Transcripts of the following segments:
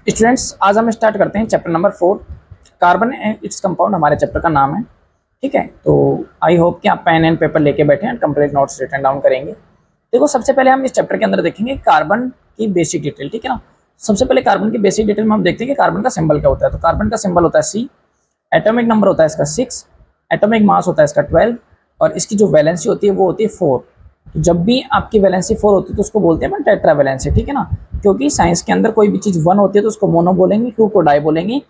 Students, आज हम start करते हैं chapter number 4, carbon and its compound हमारे चैप्टर का नाम है। ठीक है, तो आई होप कि आप पेन एंड पेपर लेके बैठे हैं, कंप्लीट नोट्स रिटन डाउन करेंगे। देखो, सबसे पहले हम इस चैप्टर के अंदर देखेंगे कार्बन की बेसिक डिटेल। ठीक है ना। सबसे पहले कार्बन की बेसिक डिटेल में हम देखते हैं कि कार्बन का सिंबल क्या होता है। तो कार्बन का सिंबल होता है सी, एटॉमिक नंबर होता है इसका 6, एटॉमिक मास होता है इसका 12 और इसकी जो वैलेंसी होती है वो होती है 4। तो जब भी आपकी वैलेंसी 4 होती है तो उसको बोलते हैं टेट्रा वैलेंसी। ठीक है ना, क्योंकि साइंस के अंदर कोई भी चीज़ 1 होती है तो उसको मोनो बोलेंगे, 2 को डाई बोलेंगे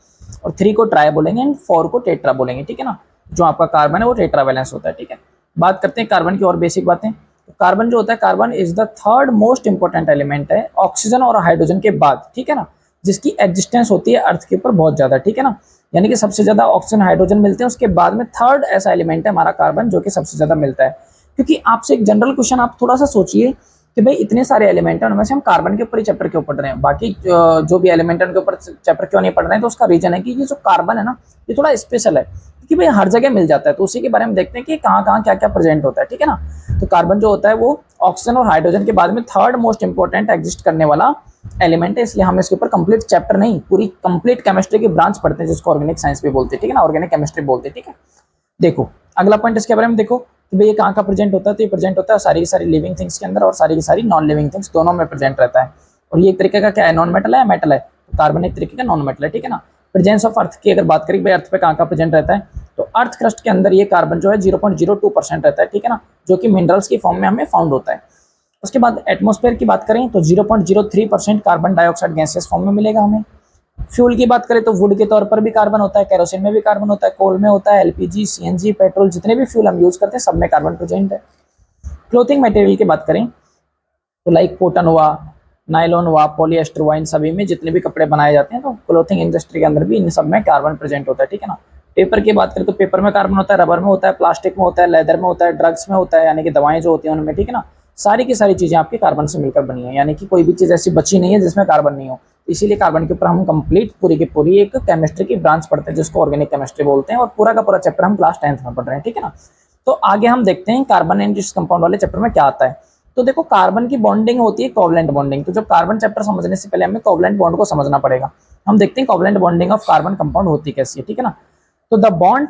और 3 को ट्राई बोलेंगे एंड 4 को टेट्रा बोलेंगे। ठीक है ना, जो आपका कार्बन है वो टेट्रा वैलेंस होता है। ठीक है, बात करते हैं कार्बन की और बेसिक बातें। तो कार्बन जो होता है, carbon is the third most important element है ऑक्सीजन और हाइड्रोजन के बाद। ठीक है ना, जिसकी एग्जिस्टेंस होती है अर्थ के ऊपर बहुत ज्यादा। ठीक है ना, यानी कि सबसे ज्यादा ऑक्सीजन हाइड्रोजन मिलते हैं, उसके बाद में थर्ड ऐसा एलिमेंट है हमारा कार्बन जो कि सबसे ज्यादा मिलता है। क्योंकि आपसे एक जनरल क्वेश्चन आप थोड़ा सा सोचिए कि भाई इतने सारे एलिमेंट हैं, उनमें से हम कार्बन के ऊपर ही चैप्टर क्यों पढ़ रहे हैं, बाकी जो भी एलिमेंट है उनके ऊपर चैप्टर क्यों नहीं पढ़ रहे हैं। तो उसका रीजन है कि ये जो कार्बन है ना, ये थोड़ा स्पेशल है क्योंकि भाई हर जगह मिल जाता है। तो उसी के बारे में देखते हैं कि कहाँ कहाँ क्या क्या प्रेजेंट होता है। ठीक है ना, तो कार्बन जो होता है वो ऑक्सीजन और हाइड्रोजन के बाद में थर्ड मोस्ट इंपॉर्टेंट एग्जिस्ट करने वाला एलिमेंट है। इसलिए हम इसके ऊपर कंप्लीट चैप्टर नहीं, पूरी कंप्लीट केमिस्ट्री की ब्रांच पढ़ते हैं, जिसको ऑर्गेनिक साइंस भी बोलते हैं। ठीक है ना, ऑर्गेनिक केमिस्ट्री बोलते हैं। ठीक है, देखो अगला पॉइंट इसके बारे में देखो कि भाई ये कहाँ का प्रेजेंट होता है। तो ये प्रेजेंट होता है सारी की सारी लिविंग थिंग्स के अंदर और सारी की सारी नॉन लिविंग थिंग्स दोनों में प्रेजेंट रहता है। और ये एक तरीके का क्या है, नॉन मेटल है, मेटल है। तो कार्बन एक तरीके का नॉन मेटल है। ठीक है ना, प्रेजेंस ऑफ अर्थ की अगर बात करें भाई अर्थ पे कहाँ का प्रेजेंट रहता है, तो अर्थ क्रस्ट के अंदर ये कार्बन जो है 0.02% रहता है। ठीक है ना, जो कि मिनरल्स की फॉर्म में हमें फाउंड होता है। उसके बाद एटमॉस्फेयर की बात करें तो 0.03% कार्बन डाइऑक्साइड गैसेस फॉर्म में मिलेगा हमें। फ्यूल की बात करें तो वुड के तौर पर भी कार्बन होता है, केरोसिन में भी कार्बन होता है, कोल में होता है, एलपीजी, सीएनजी, पेट्रोल, जितने भी फ्यूल हम यूज करते हैं सब में कार्बन प्रेजेंट है। क्लोथिंग मटेरियल की बात करें तो लाइक कॉटन हुआ, नायलॉन हुआ, पॉलिएस्टर हुआ, इन सभी में जितने भी कपड़े बनाए जाते हैं तो क्लोथिंग इंडस्ट्री के अंदर भी इन सब में कार्बन प्रेजेंट होता है। ठीक है ना, पेपर की बात करें तो पेपर में कार्बन होता है, रबर में होता है, प्लास्टिक में होता है, लेदर में होता है, ड्रग्स में होता है, यानी कि दवाएं जो होती हैं उनमें। ठीक है ना, सारी की सारी चीजें आपकी कार्बन से मिलकर बनी है, यानी कि कोई भी चीज ऐसी बची नहीं है जिसमें कार्बन नहीं हो। इसीलिए कार्बन के ऊपर हम कंप्लीट पूरी की पूरी एक केमिस्ट्री की ब्रांच पढ़ते हैं, जिसको ऑर्गेनिक केमिस्ट्री बोलते हैं, और पूरा का पूरा चैप्टर हम क्लास 10th में पढ़ रहे हैं। ठीक है ना, तो आगे हम देखते हैं कार्बन एंड इट्स कंपाउंड वाले चैप्टर में क्या आता है। तो देखो, कार्बन की बॉन्डिंग होती है कोवलेंट बॉन्डिंग। तो जब कार्बन चैप्टर समझने से पहले हमें कोवलेंट बॉन्ड को समझना पड़ेगा। हम देखते हैं covalent bonding of carbon compound होती कैसी है। ठीक है ना, तो द बॉन्ड,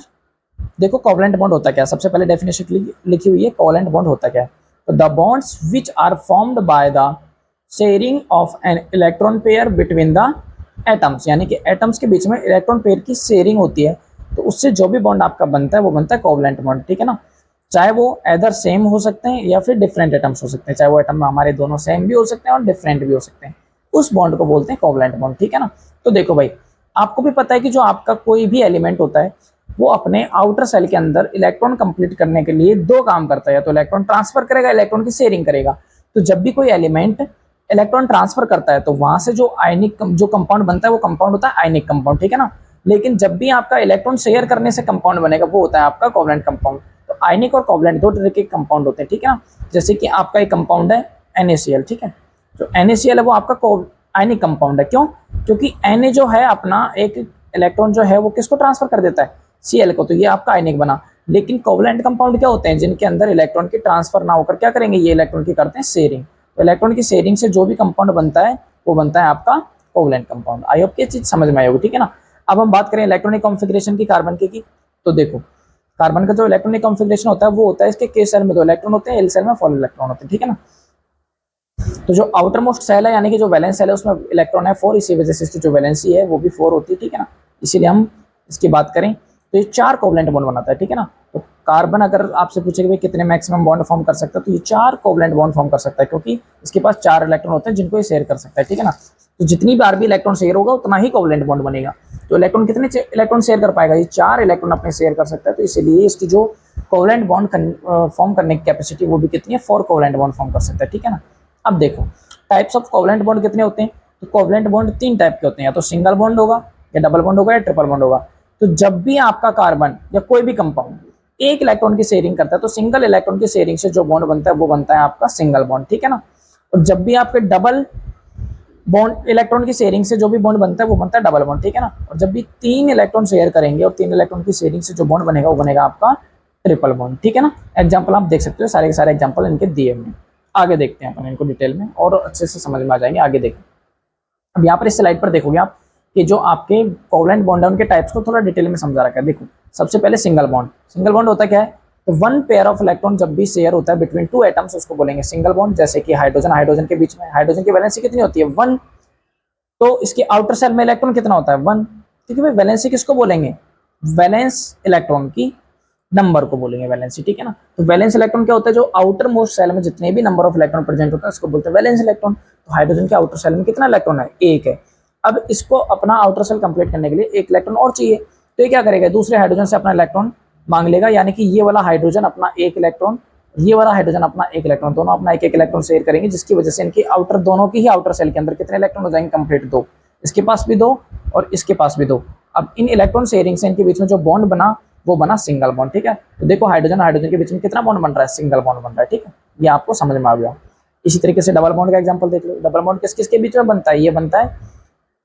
देखो कोवलेंट बॉन्ड होता क्या है, सबसे पहले डेफिनेशन लिखी हुई है, कोवलेंट बॉन्ड होता क्या है। तो the bonds which are formed by the sharing of an electron pair between the atoms, यानी कि एटम्स के बीच में इलेक्ट्रॉन पेयर की शेयरिंग होती है, तो उससे जो भी बॉन्ड आपका बनता है वो बनता है कोवलेंट बॉन्ड। ठीक है ना, चाहे वो एदर सेम हो सकते हैं या फिर डिफरेंट एटम्स हो सकते हैं, चाहे वो एटम हमारे दोनों सेम भी हो सकते हैं और डिफरेंट भी हो सकते हैं, उस बॉन्ड को बोलते हैं कोवलेंट बॉन्ड। ठीक है ना, तो देखो भाई, आपको भी पता है कि जो आपका कोई भी एलिमेंट होता है वो अपने आउटर सेल के अंदर इलेक्ट्रॉन कंप्लीट करने के लिए दो काम करता है, या तो इलेक्ट्रॉन ट्रांसफर करेगा, इलेक्ट्रॉन की शेयरिंग करेगा। तो जब भी कोई एलिमेंट इलेक्ट्रॉन ट्रांसफर करता है तो वहां से जो आयनिक जो कंपाउंड बनता है वो कंपाउंड होता है आयनिक कंपाउंड। ठीक है ना, लेकिन जब भी आपका इलेक्ट्रॉन शेयर करने से कंपाउंड बनेगा वो होता है आपका कोवलेंट कंपाउंड। तो आयनिक और कोवलेंट दो तरह के कंपाउंड होते हैं। ठीक है ना, जैसे कि आपका एक कंपाउंड है NaCl। ठीक है, जो NaCl है वो आपका आयनिक कंपाउंड है। क्यों? क्योंकि Na जो है अपना एक इलेक्ट्रॉन जो है वो किसको ट्रांसफर कर देता है, Cl को, तो ये आपका आयनिक बना। लेकिन कोवलेंट कंपाउंड क्या होते हैं, जिनके अंदर इलेक्ट्रॉन की ट्रांसफर ना होकर क्या करेंगे, ये इलेक्ट्रॉन की करते हैं शेयरिंग। तो इलेक्ट्रॉन की शेयरिंग से जो भी कंपाउंड बनता है वो बनता है आपका कोवलेंट कंपाउंड। आई होप ये चीज समझ में आई होगी। ठीक है ना, अब हम बात करें इलेक्ट्रॉनिक कॉन्फ़िगरेशन की कार्बन की, तो देखो कार्बन का जो इलेक्ट्रॉनिक कॉन्फ़िगरेशन होता है वो होता है इसके के सेल में 2 इलेक्ट्रॉन होते हैं, एल सेल में 4 इलेक्ट्रॉन होते हैं। ठीक है ना, तो जो आउटर मोस्ट सेल है यानी कि जो वैलेंस सेल है उसमें इलेक्ट्रॉन है 4, इसी वजह से इसकी जो वैलेंसी है वो भी 4 होती है। ठीक है ना, इसीलिए हम इसकी बात करें तो ये 4 कोवलेंट बॉन्ड बनाता है। ठीक है ना, तो कार्बन अगर आपसे पूछे कि भाई कितने मैक्सिमम बॉन्ड फॉर्म कर सकता है, तो ये 4 कोवलेंट बॉन्ड फॉर्म कर सकता है, क्योंकि इसके पास 4 इलेक्ट्रॉन होते हैं जिनको ये शेयर कर सकता है। ठीक है ना, तो जितनी बार भी इलेक्ट्रॉन शेयर होगा उतना ही कोवलेंट बॉन्ड बनेगा। तो इलेक्ट्रॉन कितने इलेक्ट्रॉन शेयर कर पाएगा, ये 4 इलेक्ट्रॉन अपने शेयर कर सकता है। तो इसीलिए इसकी जो कोवलेंट बॉन्ड फॉर्म करने की कैपेसिटी वो भी कितनी है, 4 कोवलेंट बॉन्ड फॉर्म कर सकता है। ठीक है ना, अब देखो टाइप्स ऑफ कोवलेंट बॉन्ड कितने होते हैं। तो कोवलेंट बॉन्ड 3 टाइप के होते हैं, या तो सिंगल बॉन्ड होगा, या डबल बॉन्ड होगा, या ट्रिपल बॉन्ड होगा। तो जब भी आपका कार्बन या कोई भी कंपाउंड एक इलेक्ट्रॉन की शेयरिंग करता है तो सिंगल इलेक्ट्रॉन की शेयरिंग से जो बॉन्ड बनता है वो बनता है आपका सिंगल बॉन्ड। ठीक है ना, और जब भी आपके डबल बॉन्ड इलेक्ट्रॉन की शेयरिंग से जो भी बॉन्ड बनता है वो बनता है डबल बॉन्ड। ठीक है ना, और जब भी 3 इलेक्ट्रॉन शेयर करेंगे और 3 इलेक्ट्रॉन की शेयरिंग से जो बॉन्ड बनेगा वो बनेगा आपका ट्रिपल बॉन्ड। ठीक है ना, एग्जाम्पल आप देख सकते हो, सारे के सारे एग्जाम्पल इनके दिए हुए। आगे देखते हैं अपन इनको डिटेल में और अच्छे से समझ में आ जाएंगे। आगे देखें, अब यहाँ पर इस स्लाइड पर देखोगे आप कि जो आपके कोवलेंट बॉन्ड है उनके टाइप्स को थोड़ा डिटेल में समझा रखा है। देखो सबसे पहले सिंगल बॉन्ड। सिंगल बॉन्ड होता क्या है, तो वन पेयर ऑफ इलेक्ट्रॉन जब भी शेयर होता है बिटवीन टू एटम्स उसको बोलेंगे सिंगल बॉन्ड। जैसे कि हाइड्रोजन हाइड्रोजन के बीच में, हाइड्रोजन की वैलेंसी कितनी होती है 1, तो इसके आउटर सेल में इलेक्ट्रॉन कितना होता है 1, क्योंकि भाई वैलेंसी किसको बोलेंगे, वैलेंस इलेक्ट्रॉन की नंबर को बोलेंगे वैलेंसी, ठीक है ना। तो वैलेंस इलेक्ट्रॉन क्या होता है, जो आउटर मोस्ट सेल में जितने भी नंबर ऑफ इलेक्ट्रॉन प्रेजेंट होता है उसको बोलते हैं वैलेंस इलेक्ट्रॉन। तो हाइड्रोजन के आउटर सेल में कितना इलेक्ट्रॉन है, एक है। अब इसको अपना आउटर सेल कंप्लीट करने के लिए एक इलेक्ट्रॉन और चाहिए, तो ये क्या करेगा, दूसरे हाइड्रोजन से अपना इलेक्ट्रॉन मांग लेगा, यानी कि ये वाला हाइड्रोजन अपना एक इलेक्ट्रॉन, ये वाला हाइड्रोजन अपना एक इलेक्ट्रॉन, दोनों अपना एक एक इलेक्ट्रॉन शेयर करेंगे, जिसकी वजह से इनकी आउटर दोनों की ही आउटर सेल के अंदर कितने इलेक्ट्रॉन हो जाएंगे कंप्लीट, दो। इसके पास भी दो और इसके पास भी दो। अब इन इलेक्ट्रॉन शेयरिंग से इनके बीच में जो बॉन्ड बना वो बना सिंगल बॉन्ड, ठीक है। तो देखो हाइड्रोजन हाइड्रोजन के बीच में कितना बॉन्ड बन रहा है, सिंगल बॉन्ड बन रहा है, ठीक है। ये आपको समझ में आ गया। इसी तरीके से डबल बॉन्ड का एग्जांपल देख लो। डबल बॉन्ड किस किस के बीच में बनता है, ये बनता है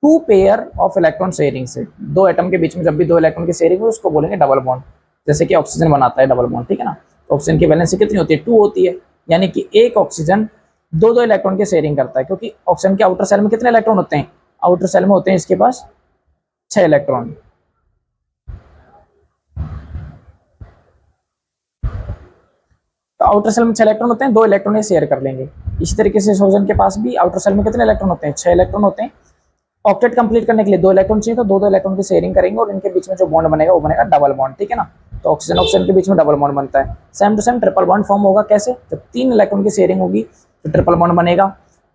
two pair of electron sharing से, दो एटम के बीच में जब भी दो इलेक्ट्रॉन की शेयरिंग हो उसको बोलेंगे डबल बॉन्ड। जैसे कि ऑक्सीजन बनाता है डबल बॉन्ड, ठीक है ना। तो ऑक्सीजन की वैलेंसी कितनी होती है 2 होती है, यानी कि एक ऑक्सीजन दो दो इलेक्ट्रॉन की शेयरिंग करता है, क्योंकि ऑक्सीजन के आउटर सेल में कितने इलेक्ट्रॉन होते हैं, आउटर सेल में होते हैं इसके पास 6 इलेक्ट्रॉन। तो आउटर सेल में 6 इलेक्ट्रॉन होते हैं, दो इलेक्ट्रॉन ये शेयर कर लेंगे। इसी तरीके से ऑक्सीजन के पास भी आउटर सेल में कितने इलेक्ट्रॉन होते हैं, 6 इलेक्ट्रॉन होते हैं। ऑक्टेट कंप्लीट करने के लिए दो इलेक्ट्रॉन चाहिए, तो दो दो इलेक्ट्रॉन की शेयरिंग करेंगे और इनके बीच में जो बॉन्ड बनेगा वो बनेगा डबल बॉन्ड, ठीक है ना। तो ऑक्सीजन ऑक्सीजन के बीच में डबल बॉन्ड बनता है। Same to same triple bond form होगा कैसे, जब 3 इलेक्ट्रॉन की शेयरिंग होगी तो ट्रिपल बॉन्ड बनेगा।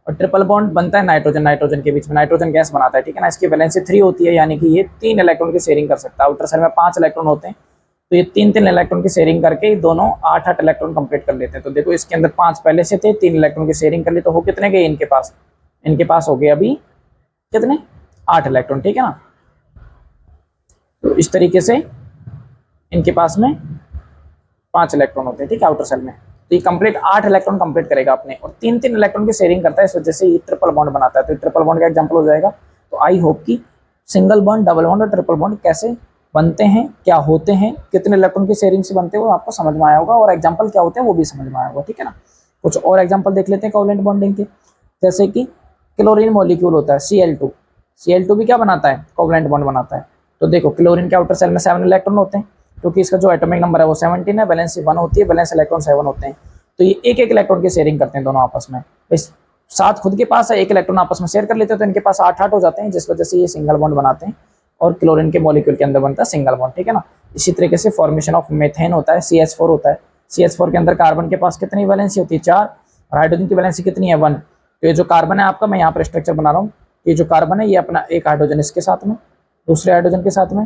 और ट्रिपल बॉन्ड बनता है नाइट्रोजन नाइट्रोजन के बीच में, नाइट्रोजन गैस बनाता है, ठीक है ना। इसकी वैलेंसी 3 होती है, यानी कि ये 3 इलेक्ट्रॉन की शेयरिंग कर सकता है। आउटर सेल में 5 इलेक्ट्रॉन होते हैं, तो ये 3 इलेक्ट्रॉन की शेयरिंग करके दोनों 8 इलेक्ट्रॉन कंप्लीट कर लेते हैं। तो देखो इसके अंदर 5 पहले से थे, 3 इलेक्ट्रॉन की शेयरिंग कर ली, तो हो कितने गए इनके पास, इनके पास हो गए अभी कितने 8 इलेक्ट्रॉन, ठीक है ना। तो इस तरीके से इनके पास में 5 इलेक्ट्रॉन होते हैं, ठीक है, आउटर सेल में। तो ये कंप्लीट 8 इलेक्ट्रॉन कंप्लीट करेगा अपने, और 3 इलेक्ट्रॉन की शेयरिंग करता है, इस वजह से ये ट्रिपल बॉन्ड बनाता है। तो ट्रिपल बॉन्ड का एग्जांपल हो जाएगा। तो आई होप कि सिंगल बॉन्ड डबल बॉन्ड और ट्रिपल बॉन्ड कैसे बनते हैं, क्या होते हैं, कितने इलेक्ट्रॉन की शेयरिंग से बनते हैं, वो आपको समझ में आया होगा, और एग्जाम्पल क्या होते हैं वो भी समझ में आया होगा, ठीक है ना। कुछ और एग्जाम्पल देख लेते हैं कोवलेंट बॉन्डिंग के। जैसे कि क्लोरीन मॉलिक्यूल होता है Cl2, Cl2 भी क्या बनाता है, कोवलेंट बॉन्ड बनाता है। तो देखो क्लोरीन के आउटर सेल में 7 इलेक्ट्रॉन होते हैं, क्योंकि इसका जो एटॉमिक नंबर है वो 17 है, वैलेंसी 1 होती है, वैलेंस इलेक्ट्रॉन 7 होते हैं। तो ये एक एक इलेक्ट्रॉन की शेयरिंग करते हैं दोनों आपस में। इस 7 खुद के पास है, एक इलेक्ट्रॉन आपस में शेयर कर लेते हैं, तो इनके पास 8 हो जाते हैं, जिस वजह से ये सिंगल बॉन्ड बनाते हैं, और क्लोरीन के मॉलिक्यूल के अंदर बनता है सिंगल बॉन्ड, ठीक है ना। इसी तरीके से फॉर्मेशन ऑफ मेथेन होता है, CH4 होता है। CH4 के अंदर कार्बन के पास कितनी वैलेंसी होती है 4, और हाइड्रोजन की वैलेंसी कितनी है 1। तो ये जो कार्बन है आपका, मैं यहाँ पर स्ट्रक्चर बना रहा हूँ, ये जो कार्बन है ये अपना एक हाइड्रोजन इसके साथ में, दूसरे हाइड्रोजन के साथ में,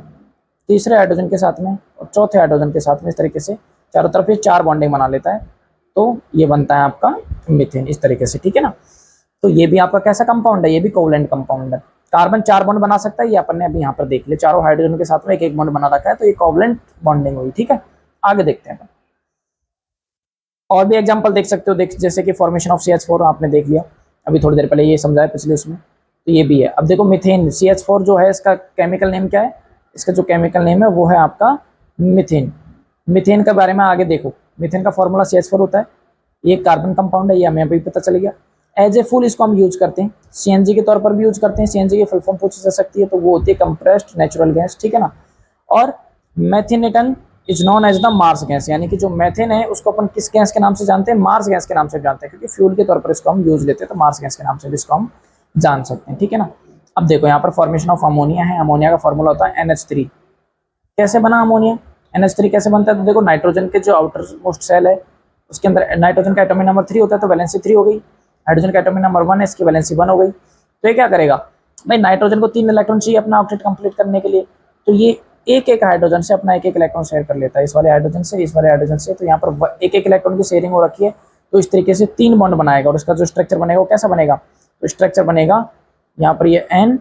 तीसरे हाइड्रोजन के साथ में, और चौथे हाइड्रोजन के साथ में। इस तरीके से चारों तरफ ये 4 बॉन्डिंग बना लेता है, तो ये बनता है आपका मीथेन, इस तरीके से, ठीक है ना। तो ये भी आपका कैसा कंपाउंड है, ये भी कोवलेंट कंपाउंड है। कार्बन 4 बॉन्ड बना सकता है, ये अपन ने अभी यहाँ पर देख लिया, चारों हाइड्रोजन के साथ में एक एक बॉन्ड बना रखा है, तो ये कोवलेंट बॉन्डिंग हुई, ठीक है। आगे देखते हैं, और भी एग्जांपल देख सकते हो, देख जैसे कि फॉर्मेशन ऑफ CH4 आपने देख लिया अभी थोड़ी देर पहले, ये समझाया पिछले उसमें, तो ये भी है। अब देखो मीथेन, CH4 जो है इसका केमिकल नेम क्या है, इसका जो केमिकल नेम है वो है आपका मीथेन। मीथेन के बारे में आगे देखो, मीथेन का फॉर्मूला CH4 होता है, ये कार्बन कंपाउंड है, ये हमें अभी पता चल गया। एज ए फुल इसको हम यूज करते हैं, CNG के तौर पर भी यूज करते हैं, CNG की फुल फॉर्म पूछी जा सकती है, तो वो होती है कंप्रेस्ड नेचुरल गैस, ठीक है ना। और methane is known as the marsh gas, यानी कि जो मेथेन है उसको अपन किस गैस के नाम से जानते हैं, मार्स गैस के नाम से जानते हैं, क्योंकि फ्यूल के तौर पर इसको हम यूज लेते हैं, तो मार्स गैस के नाम से भी इसको हम जान सकते हैं, ठीक है ना। अब देखो यहाँ पर फॉर्मेशन ऑफ अमोनिया है, अमोनिया का फॉर्मूला होता है NH3। कैसे बना अमोनिया, NH3 कैसे बनता है, तो देखो नाइट्रोजन के जो आउटर मोस्ट सेल है उसके अंदर नाइट्रोजन का एटॉमिक नंबर 3 होता है, तो वैलेंसी 3 हो गई। हाइड्रोजन का एटॉमिक नंबर 1 है, इसकी वैलेंसी 1 हो गई। तो ये क्या करेगा भाई, नाइट्रोजन को 3 इलेक्ट्रॉन चाहिए अपना ऑक्टेट कंप्लीट करने के लिए, तो ये एक एक हाइड्रोजन से अपना एक एक इलेक्ट्रॉन शेयर कर लेता है, इस वाले हाइड्रोजन से, इस वाले हाइड्रोजन से। तो यहाँ पर एक एक इलेक्ट्रॉन की शेयरिंग हो रखी है, तो इस तरीके से 3 बॉन्ड बनाएगा, और इसका जो स्ट्रक्चर बनेगा वो कैसा बनेगा, तो स्ट्रक्चर बनेगा यहाँ पर ये N,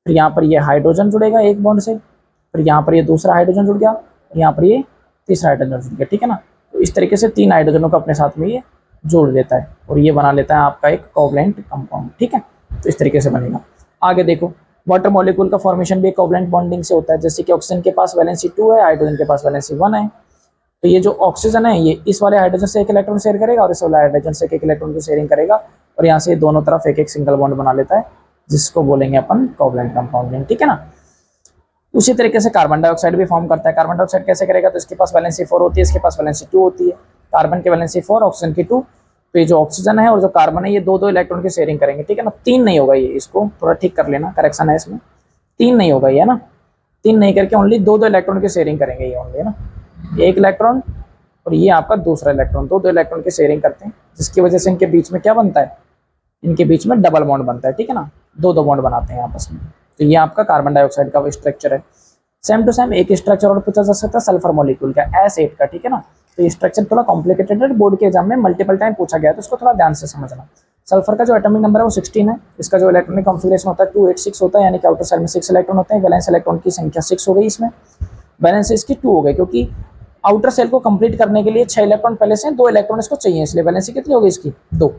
फिर यहाँ पर ये हाइड्रोजन जुड़ेगा एक बॉन्ड से, फिर यहाँ पर ये दूसरा हाइड्रोजन जुड़ गया, यहाँ पर ये तीसरा हाइड्रोजन जुड़ गया, ठीक है ना। तो इस तरीके से 3 हाइड्रोजनों को अपने साथ में ये जोड़ देता है, और ये बना लेता है आपका एक कोवलेंट कंपाउंड, ठीक है। तो इस तरीके से बनेगा। आगे देखो, वाटर मॉलिक्यूल का फॉर्मेशन भी कोवलेंट बॉन्डिंग से होता है, जैसे कि ऑक्सीजन के पास वैलेंसी 2 है, हाइड्रोजन के पास वैलेंसी 1 है। तो ये जो ऑक्सीजन है ये इस वाले हाइड्रोजन से एक इलेक्ट्रॉन शेयर करेगा, और इस वाले हाइड्रोजन से एक इलेक्ट्रॉन की शेयरिंग करेगा, और यहाँ से दोनों तरफ एक एक सिंगल बॉन्ड बना लेता है, जिसको बोलेंगे अपन कोवलेंट कंपाउंडिंग, ठीक है ना। उसी तरीके से कार्बन डाइऑक्साइड भी फॉर्म करता है। कार्बन डाइऑक्साइड कैसे करेगा, तो इसके पास वैलेंसी 4 होती है, इसके पास वैलेंसी 2 होती है। कार्बन की वैलेंसी 4, ऑक्सीजन की 2। तो ये जो ऑक्सीजन है और जो कार्बन है ये दो दो इलेक्ट्रॉन की शेयरिंग करेंगे, ठीक है ना। 3 नहीं होगा, ये इसको थोड़ा ठीक कर लेना, करेक्शन है इसमें। 3 नहीं होगा ये ना, 3 नहीं करके ओनली दो दो इलेक्ट्रॉन की शेयरिंग करेंगे ये ओनली, है ना। एक इलेक्ट्रॉन और ये आपका दूसरा इलेक्ट्रॉन, दो दो इलेक्ट्रॉन की शेयरिंग करते हैं, जिसकी वजह से इनके बीच में क्या बनता है, इनके बीच में डबल बॉन्ड बनता है, ठीक है ना। दो दो बॉन्ड बनाते हैं आपस में। तो ये आपका कार्बन डाइऑक्साइड का स्ट्रक्चर है। सेम टू सेम एक स्ट्रक्चर और पूछा जा सकता है सल्फर मॉलिक्यूल का, S8 का, ठीक है ना। तो ये स्ट्रक्चर थोड़ा कॉम्प्लिकेटेड है, बोर्ड के एग्जाम में मल्टीपल टाइम पूछा गया है, तो इसको थोड़ा ध्यान से समझना। सल्फर का जो एटॉमिक नंबर है वो 16 है। इसका जो इलेक्ट्रॉनिक कॉन्फिगरेशन होता है 286 होता है, यानी कि आउटर सेल में 6 इलेक्ट्रॉन होते हैं। वैलेंस इलेक्ट्रॉन की संख्या 6 हो गई इसमें, वैलेंस इसकी 2 हो गई, क्योंकि आउटर सेल को कंप्लीट करने के लिए 6 इलेक्ट्रॉन पहले से, 2 इलेक्ट्रॉन इसको चाहिए, इसलिए वैलेंसी कितनी होगी इसकी, 2।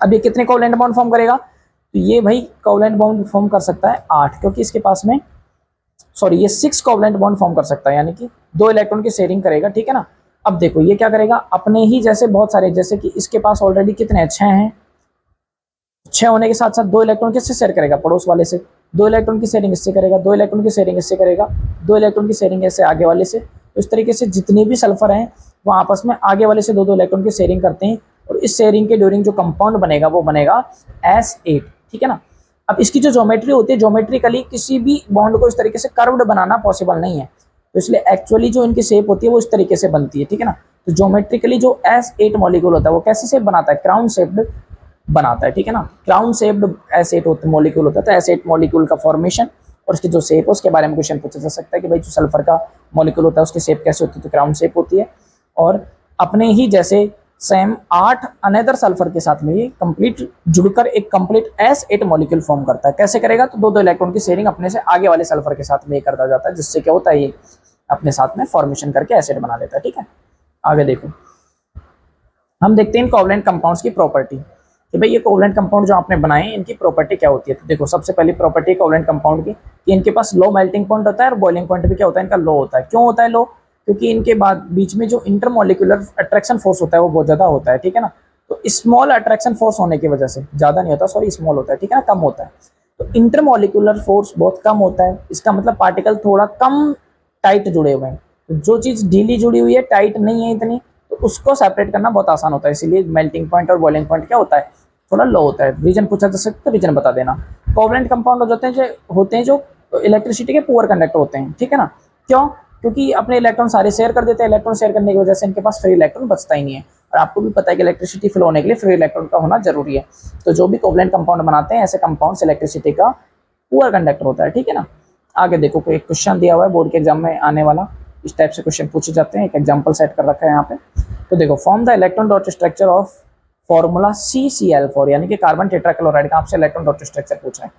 अब ये कितने कोवलेंट बॉन्ड फॉर्म करेगा, तो ये भाई कोवलेंट बॉन्ड फॉर्म कर सकता है 8, क्योंकि इसके पास में ये 6 कोवलेंट बॉन्ड फॉर्म कर सकता है, यानी कि 2 इलेक्ट्रॉन की शेयरिंग करेगा, ठीक है ना। अब देखो ये क्या करेगा, अपने ही जैसे बहुत सारे, जैसे कि इसके पास ऑलरेडी कितने 6 हैं, 6 होने के साथ साथ 2 इलेक्ट्रॉन किससे शेयर करेगा, पड़ोस वाले से। 2 इलेक्ट्रॉन की शेयरिंग इससे करेगा, 2 इलेक्ट्रॉन की शेयरिंग इससे करेगा, 2 इलेक्ट्रॉन की शेयरिंग ऐसे आगे वाले से। तो इस तरीके से जितने भी सल्फर हैं वो आपस में आगे वाले से 2 इलेक्ट्रॉन की शेयरिंग करते हैं, और इस शेयरिंग के ड्यूरिंग जो कंपाउंड बनेगा वो बनेगा S8, ठीक है ना। अब इसकी जो ज्योमेट्री होती है, ज्योमेट्रिकली किसी भी बॉन्ड को इस तरीके से कर्व्ड बनाना पॉसिबल नहीं है, तो इसलिए एक्चुअली जो इनकी शेप होती है वो इस तरीके से बनती है, ठीक है ना। तो ज्योमेट्रिकली जो S8 मॉलिक्यूल होता है वो कैसे शेप बनाता है, क्राउन शेप्ड बनाता है, ठीक है ना। क्राउन शेप्ड S8 मॉलिक्यूल होता है। तो S8 मॉलिक्यूल का फॉर्मेशन और उसकी जो शेप है उसके बारे में क्वेश्चन पूछा जा सकता है कि भाई जो सल्फर का मॉलिक्यूल होता है उसकी शेप कैसे होती है, तो क्राउन शेप होती है। और अपने ही जैसे सेम 8 अनदर सल्फर के साथ में ये कंप्लीट जुड़कर एक कंप्लीट S8 मॉलिक्यूल फॉर्म करता है। कैसे करेगा, तो 2 इलेक्ट्रॉन की शेयरिंग अपने से आगे वाले सल्फर के साथ में ये करता जाता है, जिससे क्या होता है ये अपने साथ में फॉर्मेशन करके एसिड बना लेता है, ठीक है। आगे देखो, हम देखते हैं कोवलेंट कंपाउंड्स की प्रॉपर्टी कि भाई ये कोवलेंट कंपाउंड जो आपने बनाए हैं इनकी प्रॉपर्टी क्या होती है। तो देखो सबसे पहली प्रॉपर्टी कोवलेंट कंपाउंड की कि इनके पास लो मेल्टिंग पॉइंट होता है और बॉइलिंग पॉइंट भी क्या होता है इनका, लो होता है। क्यों होता है लो, क्योंकि इनके बाद बीच में जो इंटरमोलिकुलर अट्रैक्शन फोर्स होता है वो बहुत ज़्यादा होता है, ठीक है ना। तो स्मॉल अट्रैक्शन फोर्स होने की वजह से, ज़्यादा नहीं होता, सॉरी स्मॉल होता है, ठीक है ना, कम होता है। तो इंटरमोलिकुलर फोर्स बहुत कम होता है, इसका मतलब पार्टिकल थोड़ा कम टाइट जुड़े हुए हैं। तो जो चीज़ ढीली जुड़ी हुई है, टाइट नहीं है इतनी, तो उसको सेपरेट करना बहुत आसान होता है। इसीलिए मेल्टिंग पॉइंट और बॉइलिंग पॉइंट क्या होता है, थोड़ा लो होता है। रीजन पूछा जा सकता है, रीजन बता देना। कोवलेंट कंपाउंड होते हैं जो इलेक्ट्रिसिटी के पुअर कंडक्टर होते हैं, ठीक है ना। क्यों, क्योंकि अपने इलेक्ट्रॉन सारे शेयर कर देते हैं, इलेक्ट्रॉन शेयर करने की वजह से इनके पास फ्री इलेक्ट्रॉन बचता ही नहीं है। और आपको भी पता है कि इलेक्ट्रिसिटी फ्लो होने के लिए फ्री इलेक्ट्रॉन का होना जरूरी है। तो जो भी कोवलेंट कंपाउंड बनाते हैं ऐसे कंपाउंड इलेक्ट्रिसिटी का पुअर कंडक्टर होता है, ठीक है ना। आगे देखो, कोई क्वेश्चन दिया हुआ है बोर्ड के एग्जाम में आने वाला, इस टाइप से क्वेश्चन पूछे जाते हैं। एक एग्जाम्पल सेट कर रखा है यहाँ पे। तो देखो, form the electron dot structure of formula CCl4, यानी कि कार्बन टेट्राक्लोराइड का आपसे इलेक्ट्रॉन डॉट स्ट्रक्चर पूछा है।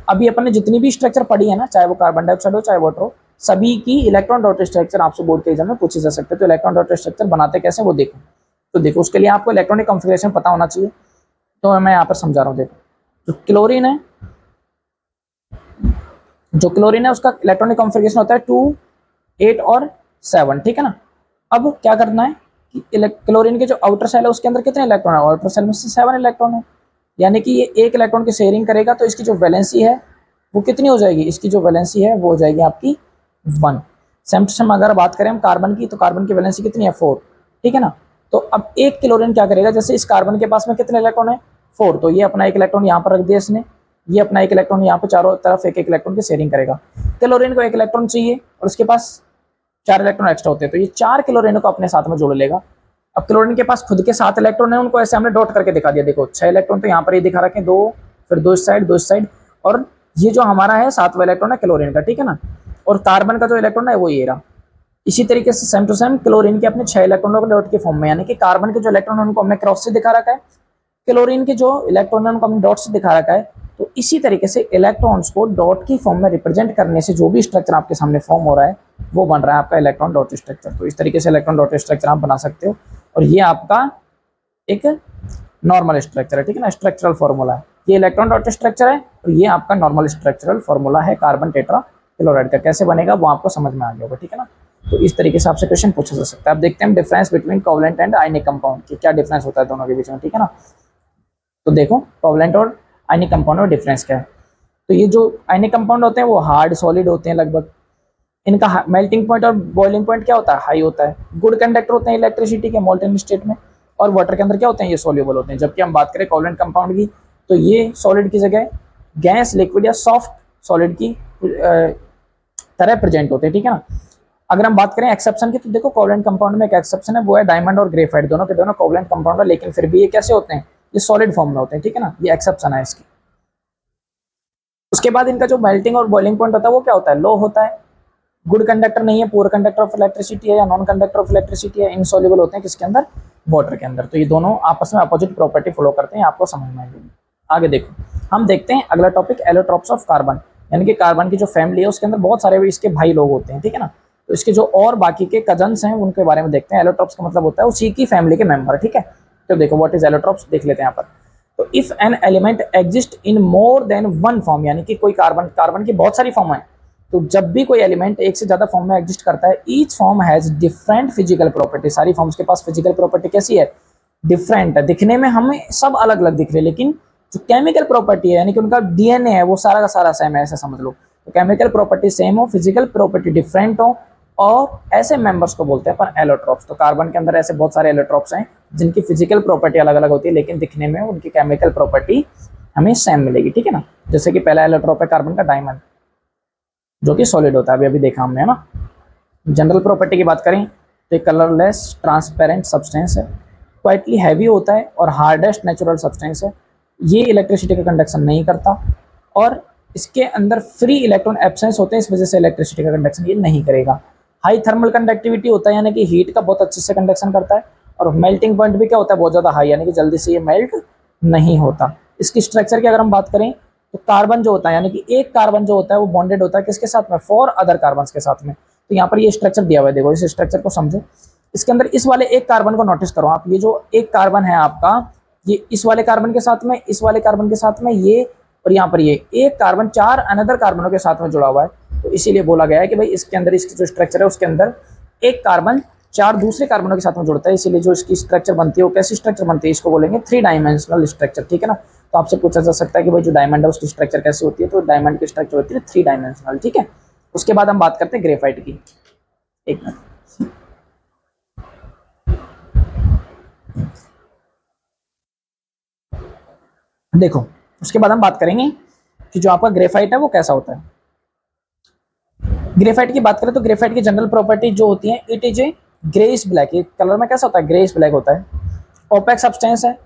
अभी अपन ने जितनी भी स्ट्रक्चर पढ़ी है ना, चाहे वो कार्बन डाइऑक्साइड हो चाहे वाटर हो, सभी की इलेक्ट्रॉन डॉट स्ट्रक्चर आपसे बोर्ड के एग्जाम में पूछे जा सकते हैं। तो इलेक्ट्रॉन डॉट स्ट्रक्चर बनाते कैसे वो देखो। तो देखो उसके लिए आपको इलेक्ट्रॉनिक कॉन्फ़िगरेशन पता होना चाहिए, तो मैं यहाँ पर समझा रहा हूँ। देखो जो क्लोरीन है उसका इलेक्ट्रॉनिक कॉन्फ़िगरेशन होता है 2, 8 और 7, ठीक है ना। अब क्या करना है कि क्लोरीन के जो आउटर सेल है उसके अंदर कितने इलेक्ट्रॉन है, आउटर सेल में से 7 इलेक्ट्रॉन है, यानी कि ये 1 इलेक्ट्रॉन की शेयरिंग करेगा। तो इसकी जो वैलेंसी है वो कितनी हो जाएगी, इसकी जो वैलेंसी है वो हो जाएगी आपकी 1। सेम टू सेम अगर बात करें हम कार्बन की, तो कार्बन की वैलेंसी कितनी है 4, ठीक है ना। तो अब एक क्लोरीन क्या करेगा, जैसे इस कार्बन के पास में कितने इलेक्ट्रॉन है 4, तो ये अपना 1 इलेक्ट्रॉन यहाँ पर रख दिया इसने, ये अपना 1 इलेक्ट्रॉन यहाँ पर चारों तरफ 1-1 इलेक्ट्रॉन की शेयरिंग करेगा। क्लोरीन को 1 इलेक्ट्रॉन चाहिए और उसके पास 4 इलेक्ट्रॉन एक्स्ट्रा होते हैं, तो ये 4 क्लोरीन को अपने साथ में जोड़ लेगा। अब क्लोरीन के पास खुद के 7 इलेक्ट्रॉन है, उनको ऐसे हमने डॉट करके दिखा दिया। देखो 6 इलेक्ट्रॉन तो यहाँ पर ये दिखा रखे हैं, 2, फिर 2 इस साइड, और ये जो हमारा है 7वां इलेक्ट्रॉन है क्लोरीन का, ठीक है ना। और कार्बन का जो इलेक्ट्रॉन है वो ये रहा। इसी तरीके से सेम टू सेम क्लोरीन के अपने 6 इलेक्ट्रॉनों को डॉट के फॉर्म में, यानी कि कार्बन के जो इलेक्ट्रॉन है उनको हमने क्रॉस से दिखा रखा है, क्लोरीन के जो इलेक्ट्रॉन है उनको हमने डॉट से दिखा रखा है। तो इसी तरीके से इलेक्ट्रॉन्स को डॉट की फॉर्म में रिप्रेजेंट करने से जो भी स्ट्रक्चर आपके सामने फॉर्म हो रहा है वो बन रहा है आपका इलेक्ट्रॉन डॉट स्ट्रक्चर। तो इस तरीके से इलेक्ट्रॉन डॉट स्ट्रक्चर आप बना सकते हो, और ये आपका एक नॉर्मल स्ट्रक्चर है, ठीक है ना, स्ट्रक्चरल फॉर्मूला है। ये इलेक्ट्रॉन डॉट स्ट्रक्चर है और ये आपका नॉर्मल स्ट्रक्चरल फॉर्मूला है कार्बन टेट्राक्लोराइड का। कैसे बनेगा वो आपको समझ में आ गया होगा, ठीक है ना। तो इस तरीके से आपसे क्वेश्चन पूछा जा सकता है। अब देखते हैं difference between covalent and ionic compound की, क्या डिफरेंस होता है दोनों के बीच में, ठीक है ना। तो देखो कोवलेंट और आयनिक कंपाउंड में डिफरेंस क्या है। तो ये जो आयनिक कंपाउंड होते हैं वो हार्ड सॉलिड होते हैं लगभग, इनका मेल्टिंग पॉइंट और बॉइलिंग पॉइंट क्या होता है, हाई होता है। गुड कंडक्टर होते हैं इलेक्ट्रिसिटी के मोल्टेन स्टेट में, और वाटर के अंदर क्या होते हैं, ये सोल्यूबल होते हैं। जबकि हम बात करें कोवलेंट कंपाउंड की, तो ये सॉलिड की जगह गैस, लिक्विड या सॉफ्ट सॉलिड की तरह प्रेजेंट होते हैं, ठीक है ना। अगर हम बात करें एक्सेप्शन की, तो देखो कोवलेंट कंपाउंड में एक एक्सेप्शन है, वो है डायमंड और ग्रेफाइट, दोनों के दोनों कोवलेंट कंपाउंड है, लेकिन फिर भी ये कैसे होते हैं, ये सॉलिड फॉर्म में होते हैं, ठीक है ना, ये एक्सेप्शन है इसकी। उसके बाद इनका जो मेल्टिंग और बॉइलिंग पॉइंट होता है वो क्या होता है, लो होता है। गुड कंडक्टर नहीं है, पुअर कंडक्टर ऑफ इलेक्ट्रिसिटी है या नॉन कंडक्टर ऑफ इलेक्ट्रिसिटी है, इनसॉल्युबल होते हैं किसके अंदर, वाटर के अंदर। तो ये दोनों आपस में अपोजिट प्रॉपर्टी फॉलो करते हैं, आपको समझ में आएगी। आगे देखो, हम देखते हैं अगला टॉपिक, एलोट्रॉप्स ऑफ कार्बन, यानी कि कार्बन की जो फैमिली है उसके अंदर बहुत सारे इसके भाई लोग होते हैं, ठीक है ना। तो इसके जो और बाकी के कजन्स हैं उनके बारे में देखते हैं। एलोट्रॉप्स का मतलब होता है उसी की फैमिली के मेंबर, ठीक है। तो देखो व्हाट इज एलोट्रॉप्स, देख लेते हैं यहाँ पर। तो if an element exist in more than one form, यानी कि कोई कार्बन की बहुत सारी फॉर्म है, तो जब भी कोई एलिमेंट एक से ज्यादा फॉर्म में एग्जिस्ट करता है, each form has different physical property, सारी फॉर्म्स के पास फिजिकल प्रॉपर्टी कैसी है, डिफरेंट है। दिखने में हमें सब अलग अलग दिख रहे हैं, लेकिन जो केमिकल प्रॉपर्टी है, यानी कि उनका डीएनए है, वो सारा का सारा सेम है, ऐसा समझ लो। तो केमिकल प्रॉपर्टी सेम हो, फिजिकल प्रॉपर्टी डिफरेंट हो, और ऐसे मेंबर्स को बोलते हैं अपन एलोट्रॉप्स। तो कार्बन के अंदर ऐसे बहुत सारे एलोट्रॉप्स हैं जिनकी फिजिकल प्रॉपर्टी अलग अलग होती है, लेकिन दिखने में उनकी केमिकल प्रॉपर्टी हमें सेम मिलेगी, ठीक है ना। जैसे कि पहला एलोट्रॉप है कार्बन का डायमंड, जो कि सॉलिड होता है, अभी देखा हमने, है ना। जनरल प्रॉपर्टी की बात करें तो एक कलरलेस ट्रांसपेरेंट सब्सटेंस है, क्वाइटली हैवी होता है और हार्डेस्ट नेचुरल सब्सटेंस है। ये इलेक्ट्रिसिटी का कंडक्शन नहीं करता, और इसके अंदर फ्री इलेक्ट्रॉन एब्सेंस होते हैं, इस वजह से इलेक्ट्रिसिटी का कंडक्शन ये नहीं करेगा। हाई थर्मल कंडक्टिविटी होता है, यानी कि हीट का बहुत अच्छे से कंडक्शन करता है, और मेल्टिंग पॉइंट भी क्या होता है, बहुत ज़्यादा हाई, यानी कि जल्दी से ये मेल्ट नहीं होता। इसकी स्ट्रक्चर की अगर हम बात करें तो कार्बन जो होता है, यानी कि एक कार्बन जो होता है वो बॉन्डेड होता है किसके साथ में, 4 अदर कार्बन के साथ में। तो यहाँ पर ये स्ट्रक्चर दिया हुआ है, देखो इस स्ट्रक्चर को समझो। इसके अंदर इस वाले एक कार्बन को नोटिस करो आप, ये जो एक कार्बन है आपका, ये इस वाले कार्बन के साथ में, इस वाले कार्बन के साथ में, ये और यहाँ पर ये एक कार्बन 4 अनदर कार्बनों के साथ में जुड़ा हुआ है। तो इसीलिए बोला गया है कि भाई इसके अंदर इसकी जो स्ट्रक्चर है उसके अंदर एक कार्बन 4 दूसरे कार्बनों के साथ में जुड़ता है, इसीलिए जो इसकी स्ट्रक्चर बनती है वो कैसी स्ट्रक्चर बनती है, इसको बोलेंगे 3 डायमेंशनल स्ट्रक्चर, ठीक है ना। तो आपसे पूछा जा सकता है कि भाई जो डायमंड है उसकी स्ट्रक्चर कैसी होती है, तो डायमंड की स्ट्रक्चर होती है 3 डायमेंशनल, ठीक है। उसके बाद हम बात करते हैं ग्रेफाइट की। एक मिनट, देखो उसके बाद हम बात करेंगे कि जो आपका ग्रेफाइट है वो कैसा होता है। ग्रेफाइट की बात करें तो ग्रेफाइट की जनरल प्रॉपर्टी जो होती है, it is a greyish black, ये कलर में कैसा होता है, ग्रेइश ब्लैक होता है। ओपेक सब्सटेंस है,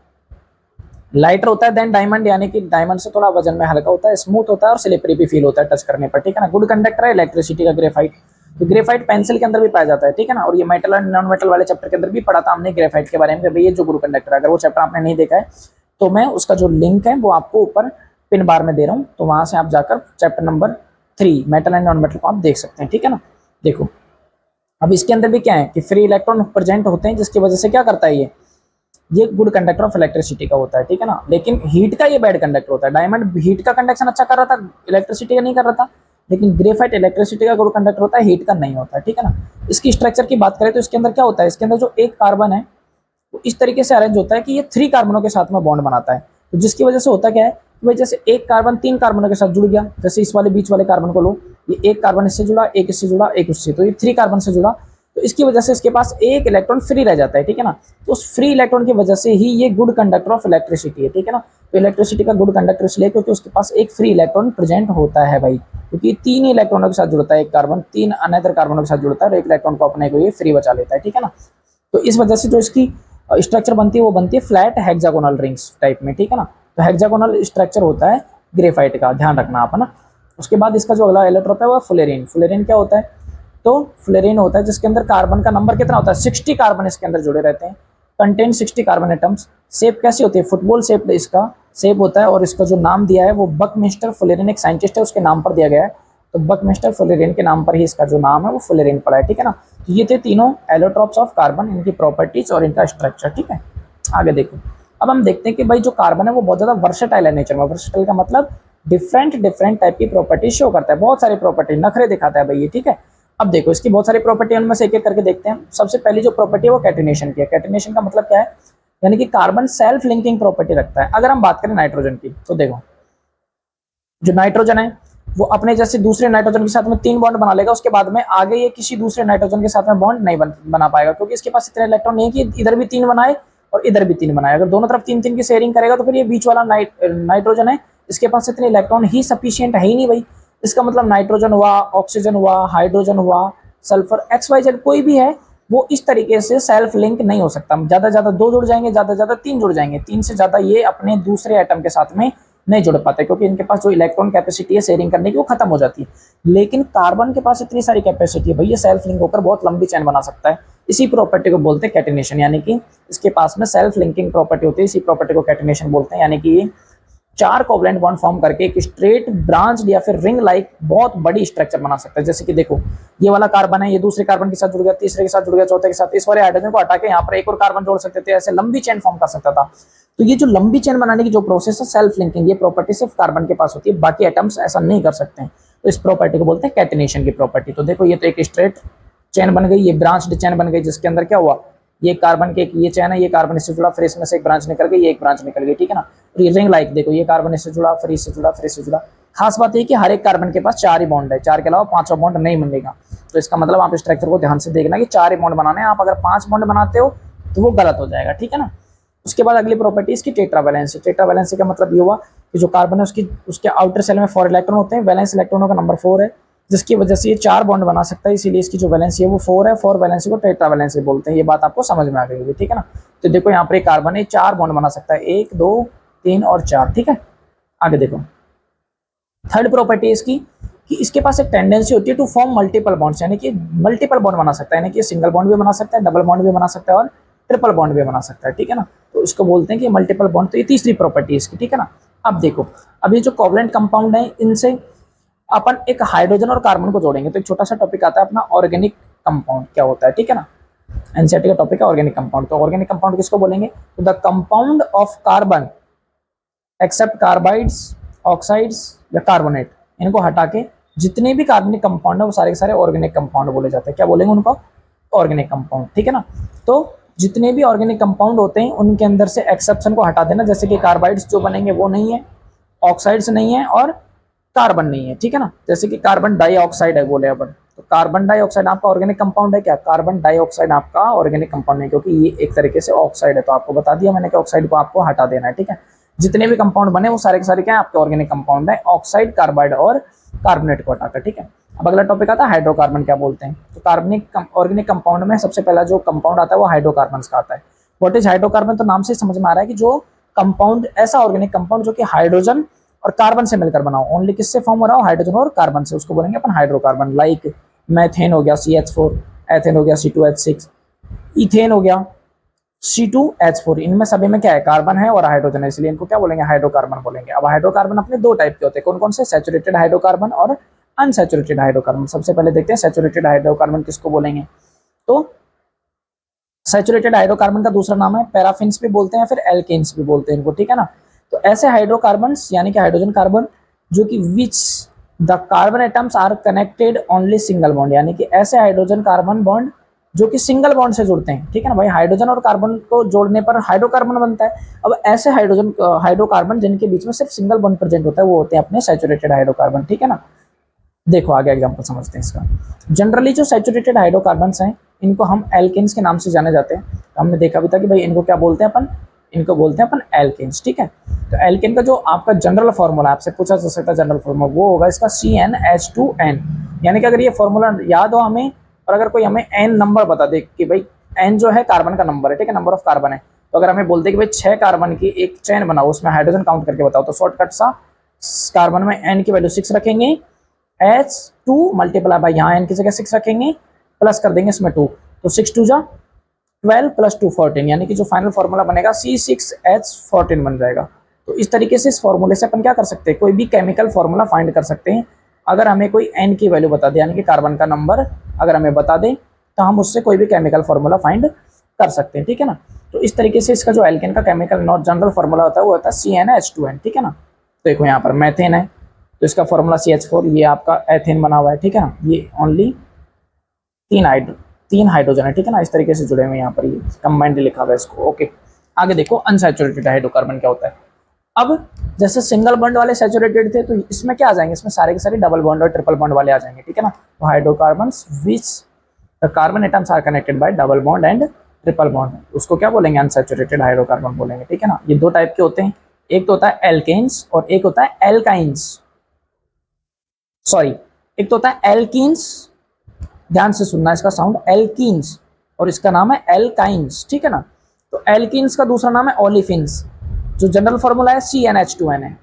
लाइटर होता है देन डायमंड, यानी कि डायमंड से थोड़ा वजन में हल्का होता है, स्मूथ होता है और स्लिपरी भी फील होता है टच करने पर, ठीक है ना। गुड कंडक्टर है इलेक्ट्रिसिटी का ग्रेफाइट। तो ग्रेफाइट पेंसिल के अंदर भी पाया जाता है, ठीक है ना। और ये मेटल एंड नॉन मेटल वाले चैप्टर के अंदर भी पढ़ा था हमने ग्रेफाइट के बारे में, भाई ये जो गुड कंडक्टर है, अगर वो चैप्टर आपने नहीं देखा है तो मैं उसका जो लिंक है वो आपको ऊपर पिन बार में दे रहा हूँ, तो वहां से आप जाकर chapter number 3 metal and non metal को आप देख सकते हैं, ठीक है ना। देखो अब इसके अंदर भी क्या है कि फ्री इलेक्ट्रॉन प्रेजेंट होते हैं, जिसकी वजह से क्या करता है, ये गुड कंडक्टर ऑफ इलेक्ट्रिसिटी का होता है, ठीक है ना। लेकिन हीट का ये बैड कंडक्टर होता है। डायमंड हीट का कंडक्शन अच्छा कर रहा था, इलेक्ट्रिसिटी का नहीं कर रहा था, लेकिन ग्रेफाइट इलेक्ट्रिसिटी का गुड कंडक्टर होता है, हीट का नहीं होता है, ठीक है ना। इसकी स्ट्रक्चर की बात करें तो इसके अंदर क्या होता है, इसके अंदर जो एक कार्बन है वो इस तरीके से अरेंज होता है कि ये 3 कार्बनों के साथ में बॉन्ड बनाता है। तो जिसकी वजह से होता क्या है कि भाई जैसे एक कार्बन 3 कार्बनों के साथ जुड़ गया, जैसे इस वाले बीच वाले कार्बन को लो, ये एक कार्बन इससे जुड़ा, एक इससे जुड़ा, एक उससे, तो ये 3 कार्बन से जुड़ा, तो इसकी वजह से इसके पास एक इलेक्ट्रॉन फ्री रह जाता है, ठीक है ना। तो उस फ्री इलेक्ट्रॉन की वजह से ही ये गुड कंडक्टर ऑफ इलेक्ट्रिसिटी है, ठीक है ना। तो इलेक्ट्रिसिटी का गुड कंडक्टर इसलिए क्योंकि उसके पास एक फ्री इलेक्ट्रॉन प्रेजेंट होता है भाई, क्योंकि 3 ही इलेक्ट्रॉनों के साथ जुड़ता है, एक कार्बन 3 अनदर कार्बनों के साथ जुड़ता है और एक इलेक्ट्रॉन को अपने को ये फ्री बचा लेता है, ठीक है ना। तो इस वजह से जो इसकी स्ट्रक्चर बनती है वो बनती है फ्लैट हेक्सागोनल रिंग्स टाइप में, ठीक है ना। तो हेक्सागोनल स्ट्रक्चर होता है ग्रेफाइट का, ध्यान रखना आप, है ना। उसके बाद इसका जो अगला एलोट्रोप है वो फ्लोरीन। फ्लोरीन क्या होता है, तो फ्लोरीन होता है जिसके अंदर कार्बन का नंबर कितना होता है, 60 कार्बन इसके अंदर जुड़े रहते हैं, कंटेन 60 कार्बन एटम्स। शेप कैसी होती है, फुटबॉल शेप इसका शेप होता है, और इसका जो नाम दिया है वो बकमिस्टर फ्लोरीन, एक साइंटिस्ट है उसके नाम पर दिया गया है। तो बकमिस्टर फ्लोरीन के नाम पर ही इसका जो नाम है वो फ्लोरीन पड़ा है, ठीक है ना। तो ये थे तीनों एलोट्रॉप्स ऑफ कार्बन, इनकी प्रॉपर्टीज और इनका स्ट्रक्चर, ठीक है। आगे देखो, अब हम देखते हैं कि भाई जो कार्बन है वो बहुत ज्यादा वर्सेटाइल है नेचर में। वर्सेटाइल का मतलब डिफरेंट टाइप की प्रॉपर्टी शो करता है, बहुत सारी प्रॉपर्टी नखरे दिखाता है भाई ये, ठीक है। अब देखो इसकी बहुत सारी प्रॉपर्टी, उनमें से एक एक करके देखते हैं। सबसे पहली जो प्रॉपर्टी है वो कैटिनेशन की है। कैटिनेशन का मतलब क्या है, यानी कि कार्बन सेल्फ लिंकिंग प्रॉपर्टी रखता है। अगर हम बात करें नाइट्रोजन की, तो देखो जो नाइट्रोजन है वो अपने जैसे दूसरे नाइट्रोजन के साथ में 3 बॉन्ड बना लेगा, उसके बाद में आगे ये किसी दूसरे नाइट्रोजन के साथ में बॉन्ड नहीं बना पाएगा, क्योंकि इसके पास इतने इलेक्ट्रॉन नहीं है कि इधर भी 3 बनाए और इधर भी 3 बनाए। अगर दोनों तरफ 3-3 की शेयरिंग करेगा तो फिर ये बीच वाला नाइट्रोजन है, इसके पास इतने इलेक्ट्रॉन ही सफिशियंट है ही नहीं भाई। इसका मतलब नाइट्रोजन हुआ, ऑक्सीजन हुआ, हाइड्रोजन हुआ, सल्फर, XYZ कोई भी है, वो इस तरीके से सेल्फ लिंक नहीं हो सकता। ज्यादा से ज्यादा 2 जुड़ जाएंगे, ज्यादा से ज्यादा 3 जुड़ जाएंगे, 3 से ज्यादा ये अपने दूसरे एटम के साथ में नहीं जुड़ पाते, क्योंकि इनके पास जो इलेक्ट्रॉन कैपेसिटी है शेयरिंग करने की वो खत्म हो जाती है। लेकिन कार्बन के पास इतनी सारी कैपेसिटी है भाई, ये सेल्फ लिंक होकर बहुत लंबी चेन बना सकता है। इसी प्रॉपर्टी को बोलते हैं कैटिनेशन, यानी कि इसके पास में सेल्फ लिंकिंग प्रॉपर्टी होती है, इसी प्रॉपर्टी को कैटिनेशन बोलते हैं। यानी कि 4 कोवलेंट बॉन्ड फॉर्म करके एक स्ट्रेट ब्रांच या फिर रिंग लाइक बहुत बड़ी स्ट्रक्चर बना सकता है। जैसे कि देखो, ये वाला कार्बन है, ये दूसरे कार्बन के साथ जुड़ गया, तीसरे के साथ जुड़ गया, चौथे के साथ, इस वाले हाइड्रोजन को हटा के यहाँ पर एक और कार्बन जोड़ सकते थे, ऐसे लंबी चेन फॉर्म कर सकता था। तो ये जो लंबी चेन बनाने की जो प्रोसेस है सेल्फ लिंकिंग, ये प्रॉपर्टी सिर्फ कार्बन के पास होती है, बाकी एटम्स ऐसा नहीं कर सकते हैं। तो इस प्रॉपर्टी को बोलते हैं कैटिनेशन की प्रॉपर्टी। तो देखो, ये तो एक स्ट्रेट चेन बन गई, ये ब्रांच्ड चेन बन गई, जिसके अंदर क्या हुआ, ये कार्बन के ये चेन है, ये कार्बन इससे जुड़ा, फिर इसमें से एक ब्रांच निकल गई, ये एक ब्रांच निकल गई, ठीक है ना। और ये रिंग लाइक देखो, ये कार्बन इससे जुड़ा, फिर इससे जुड़ा, फिर इससे जुड़ा। खास बात है कि हर एक कार्बन के पास 4 ही बॉन्ड है, 4 के अलावा 5वां बॉन्ड नहीं मिलेगा। तो इसका मतलब आप स्ट्रक्चर को ध्यान से देखना कि 4 ही बॉन्ड बनाने हैं। आप अगर 5 बॉन्ड बनाते हो तो वो गलत हो जाएगा, ठीक है ना। उसके बाद अगली प्रॉपर्टी इसकी टेट्रावैलेंसी। टेट्रावैलेंसी का मतलब ये हुआ कि जो कार्बन है उसके आउटर सेल में 4 इलेक्ट्रॉन होते हैं, वैलेंस इलेक्ट्रॉनों का नंबर 4 है, जिसकी वजह से ये 4 बॉन्ड बना सकता है, इसीलिए इसकी जो वैलेंसी है वो 4 है। 4 वैलेंसी को टेट्रावैलेंसी बोलते हैं। ये बात आपको समझ में आ गई होगी, ठीक है ना। तो देखो, यहाँ पर एक कार्बन है, 4 बॉन्ड बना सकता है, 1 2 3 और 4, ठीक है। आगे देखो, थर्ड प्रॉपर्टी इसकी कि इसके पास एक टेंडेंसी होती है टू फॉर्म मल्टीपल बॉन्ड्स, यानी कि मल्टीपल बॉन्ड बना सकता है, यानी कि सिंगल बॉन्ड भी बना सकता है, डबल बॉन्ड भी बना सकता है और ट्रिपल बॉन्ड भी बना सकता है, ठीक है ना। तो इसको बोलते हैं कि मल्टीपल बॉन्ड। तो ये तीसरी प्रॉपर्टी इसकी, ठीक है ना। अब देखो, अभी जो कोवलेंट कंपाउंड है, इनसे अपन एक हाइड्रोजन और कार्बन को जोड़ेंगे, तो एक छोटा सा टॉपिक आता है अपना ऑर्गेनिक कंपाउंड क्या होता है, ठीक है ना। एनसीईआरटी का टॉपिक है ऑर्गेनिक कंपाउंड। तो ऑर्गेनिक कंपाउंड किसको बोलेंगे, तो the compound of carbon except carbides, oxides या कार्बोनेट, इनको हटा के जितने भी कार्बनिक कंपाउंड है वो सारे के सारे ऑर्गेनिक कंपाउंड बोले जाते हैं। क्या बोलेंगे उनको, ऑर्गेनिक कंपाउंड, ठीक है ना। तो जितने भी ऑर्गेनिक कंपाउंड होते हैं उनके अंदर से एक्सेप्शन को हटा देना, जैसे कि कार्बाइड्स जो बनेंगे वो नहीं है, ऑक्साइड्स नहीं है और कार्बन नहीं है, ठीक है ना। जैसे कि कार्बन डाइऑक्साइड है बोले अपन, तो कार्बन डाइऑक्साइड आपका ऑर्गेनिक कंपाउंड है क्या, कार्बन डाइऑक्साइड आपका ऑर्गेनिक कंपाउंड है, क्योंकि ये एक तरीके से ऑक्साइड है। तो आपको बता दिया मैंने कि ऑक्साइड को आपको हटा देना है, ठीक है। जितने भी कंपाउंड बने वो सारे के सारे क्या है, आपके ऑर्गेनिक कंपाउंड है, ऑक्साइड, कार्बाइड और कार्बोनेट को हटाकर, ठीक है। अब अगला टॉपिक आता है हाइड्रोकार्बन क्या बोलते हैं। तो कार्बनिक ऑर्गेनिक कंपाउंड में सबसे पहला जो कंपाउंड आता है वो हाइड्रोकार्बन का आता है। व्हाट इज हाइड्रोकार्बन, तो नाम से समझ में आ रहा है कि जो कंपाउंड, ऐसा ऑर्गेनिक कंपाउंड जो कि हाइड्रोजन और कार्बन से मिलकर बना हो, ओनली किससे फॉर्म हो रहा हो, हाइड्रोजन और कार्बन से, उसको बोलेंगे अपन हाइड्रोकार्बन। लाइक मैथेन हो गया CH4, एथेन हो गया C2H6, इथेन हो गया C2H4, इनमें सभी में क्या है, कार्बन है और हाइड्रोजन है, इसलिए इनको क्या बोलेंगे, हाइड्रोकार्बन बोलेंगे। अब हाइड्रोकार्बन अपने 2 टाइप के होते हैं, कौन कौन से, सैचुरेटेड हाइड्रोकार्बन और अनसैचुरेटेड हाइड्रोकार्बन। सबसे पहले देखते हैं सैचुरेटेड हाइड्रोकार्बन किसको बोलेंगे। तो सैचुरेटेड हाइड्रोकार्बन का दूसरा नाम है पैराफिन्स भी बोलते हैं, फिर एल्केन्स भी बोलते हैं इनको, ठीक है ना। तो ऐसे हाइड्रोकार्बन्स यानी कि हाइड्रोजन कार्बन जो कि which the carbon atoms are connected only single bond, यानी कि ऐसे हाइड्रोजन कार्बन बॉन्ड जो कि सिंगल बॉन्ड से जुड़ते हैं, ठीक है ना भाई। हाइड्रोजन और कार्बन को जोड़ने पर हाइड्रोकार्बन बनता है। अब ऐसे हाइड्रोकार्बन जिनके बीच में सिर्फ सिंगल बॉन्ड प्रेजेंट होता है वो होते हैं अपने सैचुरेटेड हाइड्रोकार्बन, ठीक है ना। देखो आगे एग्जांपल समझते हैं इसका। जनरली जो सैचुरेटेड हाइड्रोकार्बन्स हैं इनको हम एल्केन्स के नाम से जाने जाते हैं। तो हमने देखा भी था कि भाई इनको क्या बोलते हैं अपन, इनको बोलते हैं अपन एल्केन्स, ठीक है। तो एल्केन का जो आपका जनरल फॉर्मूला आपसे पूछा जा सकता है, जनरल फॉर्मूला वो होगा इसका CnH2n, यानी कि अगर ये फॉर्मूला याद हो हमें, और अगर कोई हमें n नंबर बता दे कि भाई n जो है कार्बन का नंबर है, ठीक है, नंबर ऑफ कार्बन है, तो अगर हमें बोलते कि भाई 6 कार्बन की एक चेन बनाओ, उसमें हाइड्रोजन काउंट करके बताओ, तो शॉर्टकट सा कार्बन में n की वैल्यू 6 रखेंगे, H2 मल्टीप्लाई बाई यहाँ n की जगह 6 रखेंगे, प्लस कर देंगे इसमें 2, तो 6 2 जा 12 प्लस 2 14, यानी कि जो फाइनल फॉर्मूला बनेगा C6H14 बन जाएगा। तो इस तरीके से इस फॉर्मूले से अपन क्या कर सकते हैं, कोई भी केमिकल फॉर्मूला फाइंड कर सकते हैं। अगर हमें कोई n की वैल्यू बता दे, यानी कि कार्बन का नंबर अगर हमें बता दे, तो हम उससे कोई भी केमिकल फॉर्मूला फाइंड कर सकते हैं, ठीक है ना। तो इस तरीके से इसका जो एल्केन का केमिकल नॉट जनरल फॉर्मूला होता है वो होता है CnH2n, ठीक है ना। तो देखो यहाँ पर मैथेन है तो इसका फॉर्मूला CH4, ये आपका एथेन बना हुआ है, ठीक है ना। ये ओनली 3 हाइड्रोजन है, ठीक है ना, इस तरीके से जुड़े हुए यहाँ पर, ये कंबाइंड लिखा हुआ है इसको, ओके। आगे देखो अनसैचुरेटेड हाइड्रोकार्बन क्या होता है। अब जैसे सिंगल बॉन्ड वाले सैचुरेटेड थे तो इसमें क्या आ जाएंगे, इसमें सारे के सारे डबल बॉन्ड और ट्रिपल बॉन्ड वाले आ जाएंगे, ठीक है ना। तो hydrocarbons which the carbon atoms are connected by double bond and triple bond, उसको क्या बोलेंगे, अनसैचुरेटेड हाइड्रोकार्बन बोलेंगे, ठीक है ना। ये दो टाइप के होते हैं, एक तो होता है एल्केन्स और एक होता है एल्काइंस, सॉरी एक तो होता है एल्कीन्स, ध्यान से सुनना इसका साउंड, एल्कीन्स, और इसका नाम है एल्काइंस, ठीक है ना। तो एल्कीन्स का दूसरा नाम है ओलिफिन्स, जो जनरल फॉर्मूला है CnH2n है।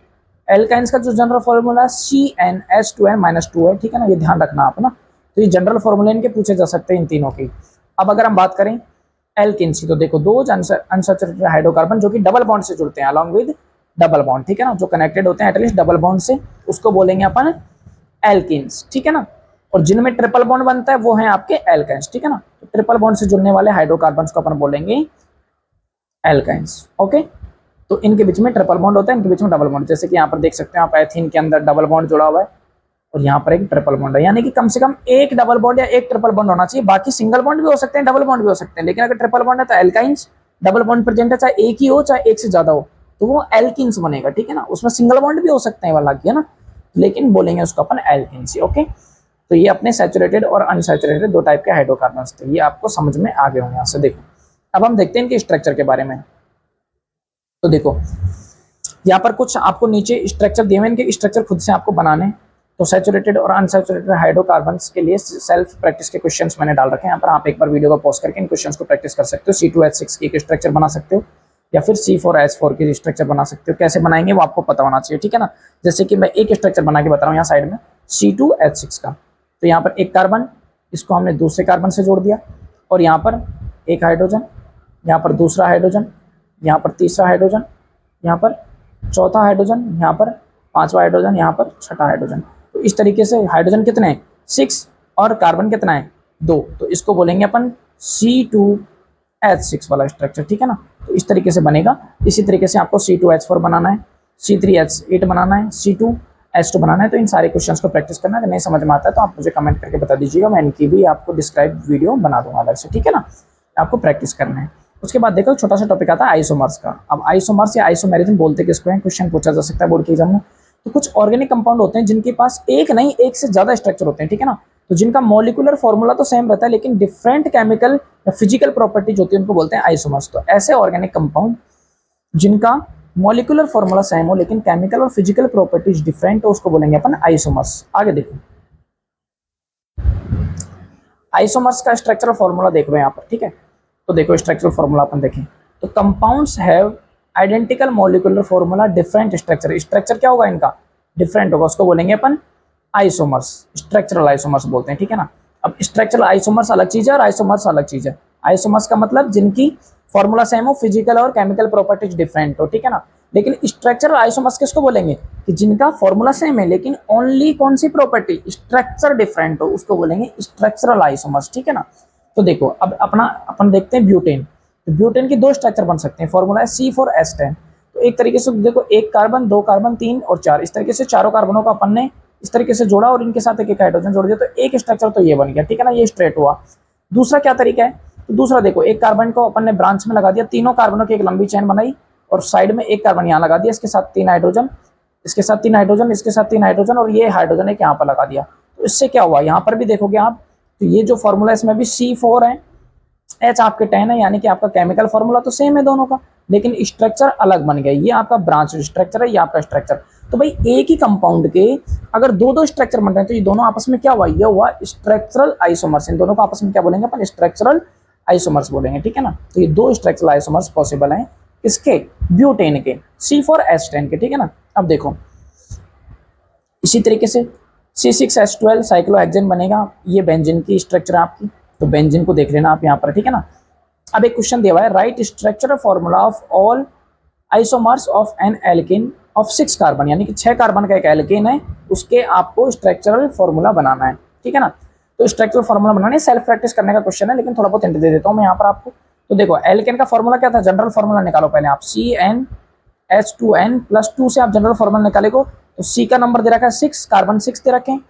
एल्काइंस का जो जनरल फॉर्मूला है CnH2n-2 है, ठीक है ना, ये ध्यान रखना आप ना। तो ये जनरल फॉर्मूला इनके पूछे जा सकते हैं इन तीनों की। अब अगर हम बात करें एल्किन्स की, तो देखो दो अनसैचुरेटेड हाइड्रोकार्बन जो कि डबल बॉन्ड से जुड़ते हैं अलॉन्ग विद डबल बॉन्ड, ठीक है ना, जो कनेक्टेड होते हैं एटलीस्ट डबल बॉन्ड से, उसको बोलेंगे अपन एल्किन्स, ठीक है ना। और जिनमें ट्रिपल बॉन्ड बनता है वो हैं आपके एल्काइंस, ठीक है ना। तो ट्रिपल बॉन्ड से जुड़ने वाले हाइड्रोकार्बन को अपन बोलेंगे एल्काइंस, ओके। तो इनके बीच में ट्रिपल बॉन्ड होता है, इनके बीच में डबल बॉन्ड, जैसे कि यहाँ पर देख सकते हैं आप, एथीन के अंदर डबल बॉन्ड जुड़ा हुआ है और यहाँ पर एक ट्रिपल बॉन्ड है, यानी कि कम से कम एक डबल बॉन्ड या एक ट्रिपल बॉन्ड होना चाहिए। बाकी सिंगल बॉन्ड भी हो सकते हैं, डबल बॉन्ड भी हो सकते हैं, लेकिन अगर ट्रिपल बॉन्ड है तो एल्काइंस, डबल बॉन्ड प्रेजेंट है चाहे एक ही हो चाहे एक से ज्यादा हो तो वो एल्किन्स बनेगा, ठीक है ना। उसमें सिंगल बॉन्ड भी हो सकते हैं वाला, है ना, लेकिन बोलेंगे उसको अपन एल्किन्स, ओके। तो ये अपने सैचुरेटेड और अनसैचुरेटेड दो टाइप के हाइड्रोकार्बन्स थे, ये आपको समझ में आ गए होंगे यहाँ से। देखो अब हम देखते हैं इनके स्ट्रक्चर के बारे में। तो देखो यहाँ पर कुछ आपको नीचे स्ट्रक्चर दिए हुए, इनके स्ट्रक्चर खुद से आपको बनाने। तो सैचुरेटेड और अनसैचुरेटेड हाइड्रोकार्बन्स के लिए सेल्फ प्रैक्टिस के क्वेश्चंस मैंने डाल रखे हैं यहाँ पर, आप एक बार वीडियो को पॉज करके इन क्वेश्चंस को प्रैक्टिस कर सकते हो। C2H6 की एक स्ट्रक्चर बना सकते हो या फिर C4H4 की स्ट्रक्चर बना सकते हो, कैसे बनाएंगे वो आपको पता होना चाहिए, ठीक है ना। जैसे कि मैं एक स्ट्रक्चर बना के बता रहा हूँ यहाँ साइड में C2H6 का, तो यहाँ पर एक कार्बन, इसको हमने दूसरे कार्बन से जोड़ दिया, और यहाँ पर एक हाइड्रोजन, यहाँ पर दूसरा हाइड्रोजन, यहाँ पर तीसरा हाइड्रोजन, यहाँ पर चौथा हाइड्रोजन, यहाँ पर पांचवा हाइड्रोजन, यहाँ पर छठा हाइड्रोजन। तो इस तरीके से हाइड्रोजन कितने हैं 6 और कार्बन कितना है 2, तो इसको बोलेंगे अपन C2H6 वाला स्ट्रक्चर, ठीक है ना। तो इस तरीके से बनेगा। इसी तरीके से आपको C2H4 बनाना है, C3H8 बनाना है, C2H2 बनाना है। तो इन सारे क्वेश्चंस को प्रैक्टिस करना है, अगर नहीं समझ में आता है तो आप मुझे कमेंट करके बता दीजिएगा, मैं इनकी भी आपको डिस्क्राइब वीडियो बना दूंगा अलग से, ठीक है ना। आपको प्रैक्टिस करना है। उसके बाद देखो छोटा सा टॉपिक आता है आइसोमर्स का। अब आइसोमर्स या आइसोमेरिज्म बोलते किसको हैं, क्वेश्चन पूछा जा सकता है बोर्ड के एग्जाम में। तो कुछ ऑर्गेनिक कंपाउंड होते हैं जिनके पास एक नहीं एक से ज्यादा स्ट्रक्चर होते हैं, ठीक है ना। तो जिनका मॉलिक्यूलर फॉर्मूला तो सेम रहता है लेकिन डिफरेंट केमिकल या फिजिकल प्रॉपर्टीज होती है, उनको बोलते हैं आइसोमर्स। तो ऐसे ऑर्गेनिक कंपाउंड जिनका मॉलिक्यूलर फॉर्मूला सेम हो लेकिन केमिकल और फिजिकल प्रॉपर्टीज डिफरेंट हो, उसको बोलेंगे अपन आइसोमर्स। आगे देखो आइसोमर्स का स्ट्रक्चरल फॉर्मूला देखो यहाँ पर, ठीक है। तो देखो स्ट्रक्चरल फॉर्मूला अपन देखें तो compounds have identical molecular formula different structure, structure क्या होगा इनका डिफरेंट होगा, उसको बोलेंगे अपन आइसोमर्स, स्ट्रक्चरल आइसोमर्स बोलते हैं, ठीक है ना। अब स्ट्रक्चरल आइसोमर्स अलग चीज है और आइसोमर्स अलग चीज है। आइसोमर्स का मतलब जिनकी फॉर्मूला सेम हो, फिजिकल और केमिकल प्रॉपर्टीज डिफरेंट हो, ठीक है ना। लेकिन स्ट्रक्चरल आइसोमर्स किसको बोलेंगे कि जिनका फॉर्मूला सेम है लेकिन ओनली कौन सी प्रॉपर्टी स्ट्रक्चर डिफरेंट हो, उसको बोलेंगे स्ट्रक्चरल आइसोमर्स, ठीक है ना। तो देखो अब अपन देखते हैं ब्यूटेन। तो ब्यूटेन की दो स्ट्रक्चर बन सकते हैं, फॉर्मूला है C4H10। तो एक तरीके से देखो एक कार्बन, दो कार्बन, 3 और 4, इस तरीके से चारों कार्बनों को अपन ने इस तरीके से जोड़ा और इनके साथ एक एक हाइड्रोजन जोड़ दिया, तो एक स्ट्रक्चर तो ये बन गया, ठीक है ना, ये स्ट्रेट हुआ। दूसरा क्या तरीका है, तो दूसरा देखो एक कार्बन को अपन ने ब्रांच में लगा दिया, तीनों कार्बनों की एक लंबी चेन बनाई और साइड में एक कार्बन यहाँ लगा दिया, इसके साथ 3 हाइड्रोजन, इसके साथ 3 हाइड्रोजन, इसके साथ 3 हाइड्रोजन और ये हाइड्रोजन एक यहाँ पर लगा दिया। तो इससे क्या हुआ, यहाँ पर भी देखोगे आप तो ये जो फॉर्मूला इसमें भी C4 है, H आपके 10 है, यानी कि आपका केमिकल फॉर्मूला तो सेम है दोनों का लेकिन स्ट्रक्चर अलग बन गया। ये आपका ब्रांच स्ट्रक्चर है, ये आपका स्ट्रक्चर। तो भाई एक ही कंपाउंड के अगर दो दो स्ट्रक्चर बन रहे हैं तो ये दोनों आपस में क्या हुआ, ये हुआ स्ट्रक्चरल आइसोमर्स। इन दोनों को आपस में क्या बोलेंगे अपन स्ट्रक्चरल आइसोमर्स बोलेंगे, ठीक है ना। तो ये दो स्ट्रक्चरल आइसोमर्स पॉसिबल हैं किसके, ब्यूटेन के, C4H10 के, ठीक है ना। अब देखो इसी तरीके से C6H12 साइक्लोहेक्सेन बनेगा, ये बेंजीन की स्ट्रक्चर है आपकी। तो बेंजीन को देख लेना आप यहाँ पर, ठीक है ना। अब एक क्वेश्चन दिया हुआ है, write structural formula of all isomers of an alkane of 6 carbon, यानी कि 6 कार्बन का एक एल्केन है, उसके आपको स्ट्रक्चरल फॉर्मूला बनाना है, ठीक है ना। तो स्ट्रक्चरल फॉर्मूला बनाना है, सेल्फ प्रैक्टिस करने का क्वेश्चन है लेकिन थोड़ा बहुत हिंट दे देता हूँ मैं यहाँ पर आपको। तो देखो एल्केन का फॉर्मूला क्या था, जनरल फॉर्मूला निकालो पहले आप, CnH2n+2 से आप जनरल फॉर्मूला निकालेगो। तो C का नंबर दे रखा है 6, कार्बन 6 दे रखे हैं,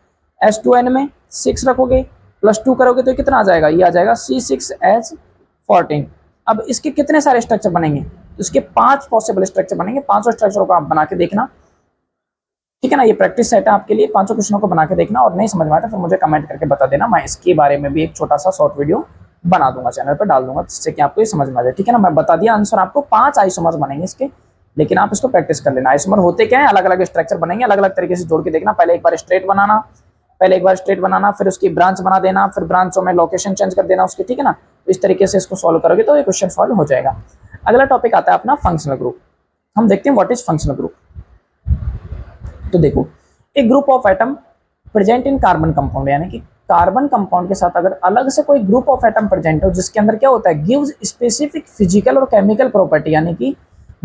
H2n में 6 रखोगे +2 करोगे तो कितना आ जाएगा, ये आ जाएगा C6H14। अब इसके कितने सारे स्ट्रक्चर बनेंगे, उसके 5 पॉसिबल स्ट्रक्चर बनेंगे, 5 स्ट्रक्चरों को आप बना के देखना, ठीक है ना। ये प्रैक्टिस सेट है आपके लिए, 5 क्वेश्चनों को बना के देखना, और नहीं समझ में आया तो फिर मुझे कमेंट करके बता देना, मैं इसके बारे में भी एक छोटा सा शॉर्ट वीडियो बना दूंगा, चैनल पर डाल दूंगा, जिससे कि आपको ये समझ में आ जाए, ठीक है ना। मैं बता दिया आंसर आपको, 5 आइसोमर्स बनेंगे इसके, लेकिन आप इसको प्रैक्टिस कर लेना। आइसोमर होते क्या है, अलग अलग स्ट्रक्चर बनेंगे, अलग अलग तरीके से जोड़ के देखना। पहले एक बार स्ट्रेट बनाना, फिर उसकी ब्रांच बना देना, फिर ब्रांचों में लोकेशन चेंज कर देना उसकी, ठीक है ना। तो इस तरीके से इसको सॉल्व करोगे तो ये क्वेश्चन सॉल्व हो जाएगा। अगला टॉपिक आता है अपना फंक्शनल ग्रुप। हम देखते हैं व्हाट इज फंक्शनल ग्रुप। तो देखो, एक group of atom present in carbon compound, यानी कि कार्बन कंपाउंड के साथ अगर अलग से कोई ग्रुप ऑफ एटम प्रेजेंट हो, जिसके अंदर क्या होता है, गिव्स स्पेसिफिक फिजिकल और केमिकल प्रॉपर्टी, यानी कि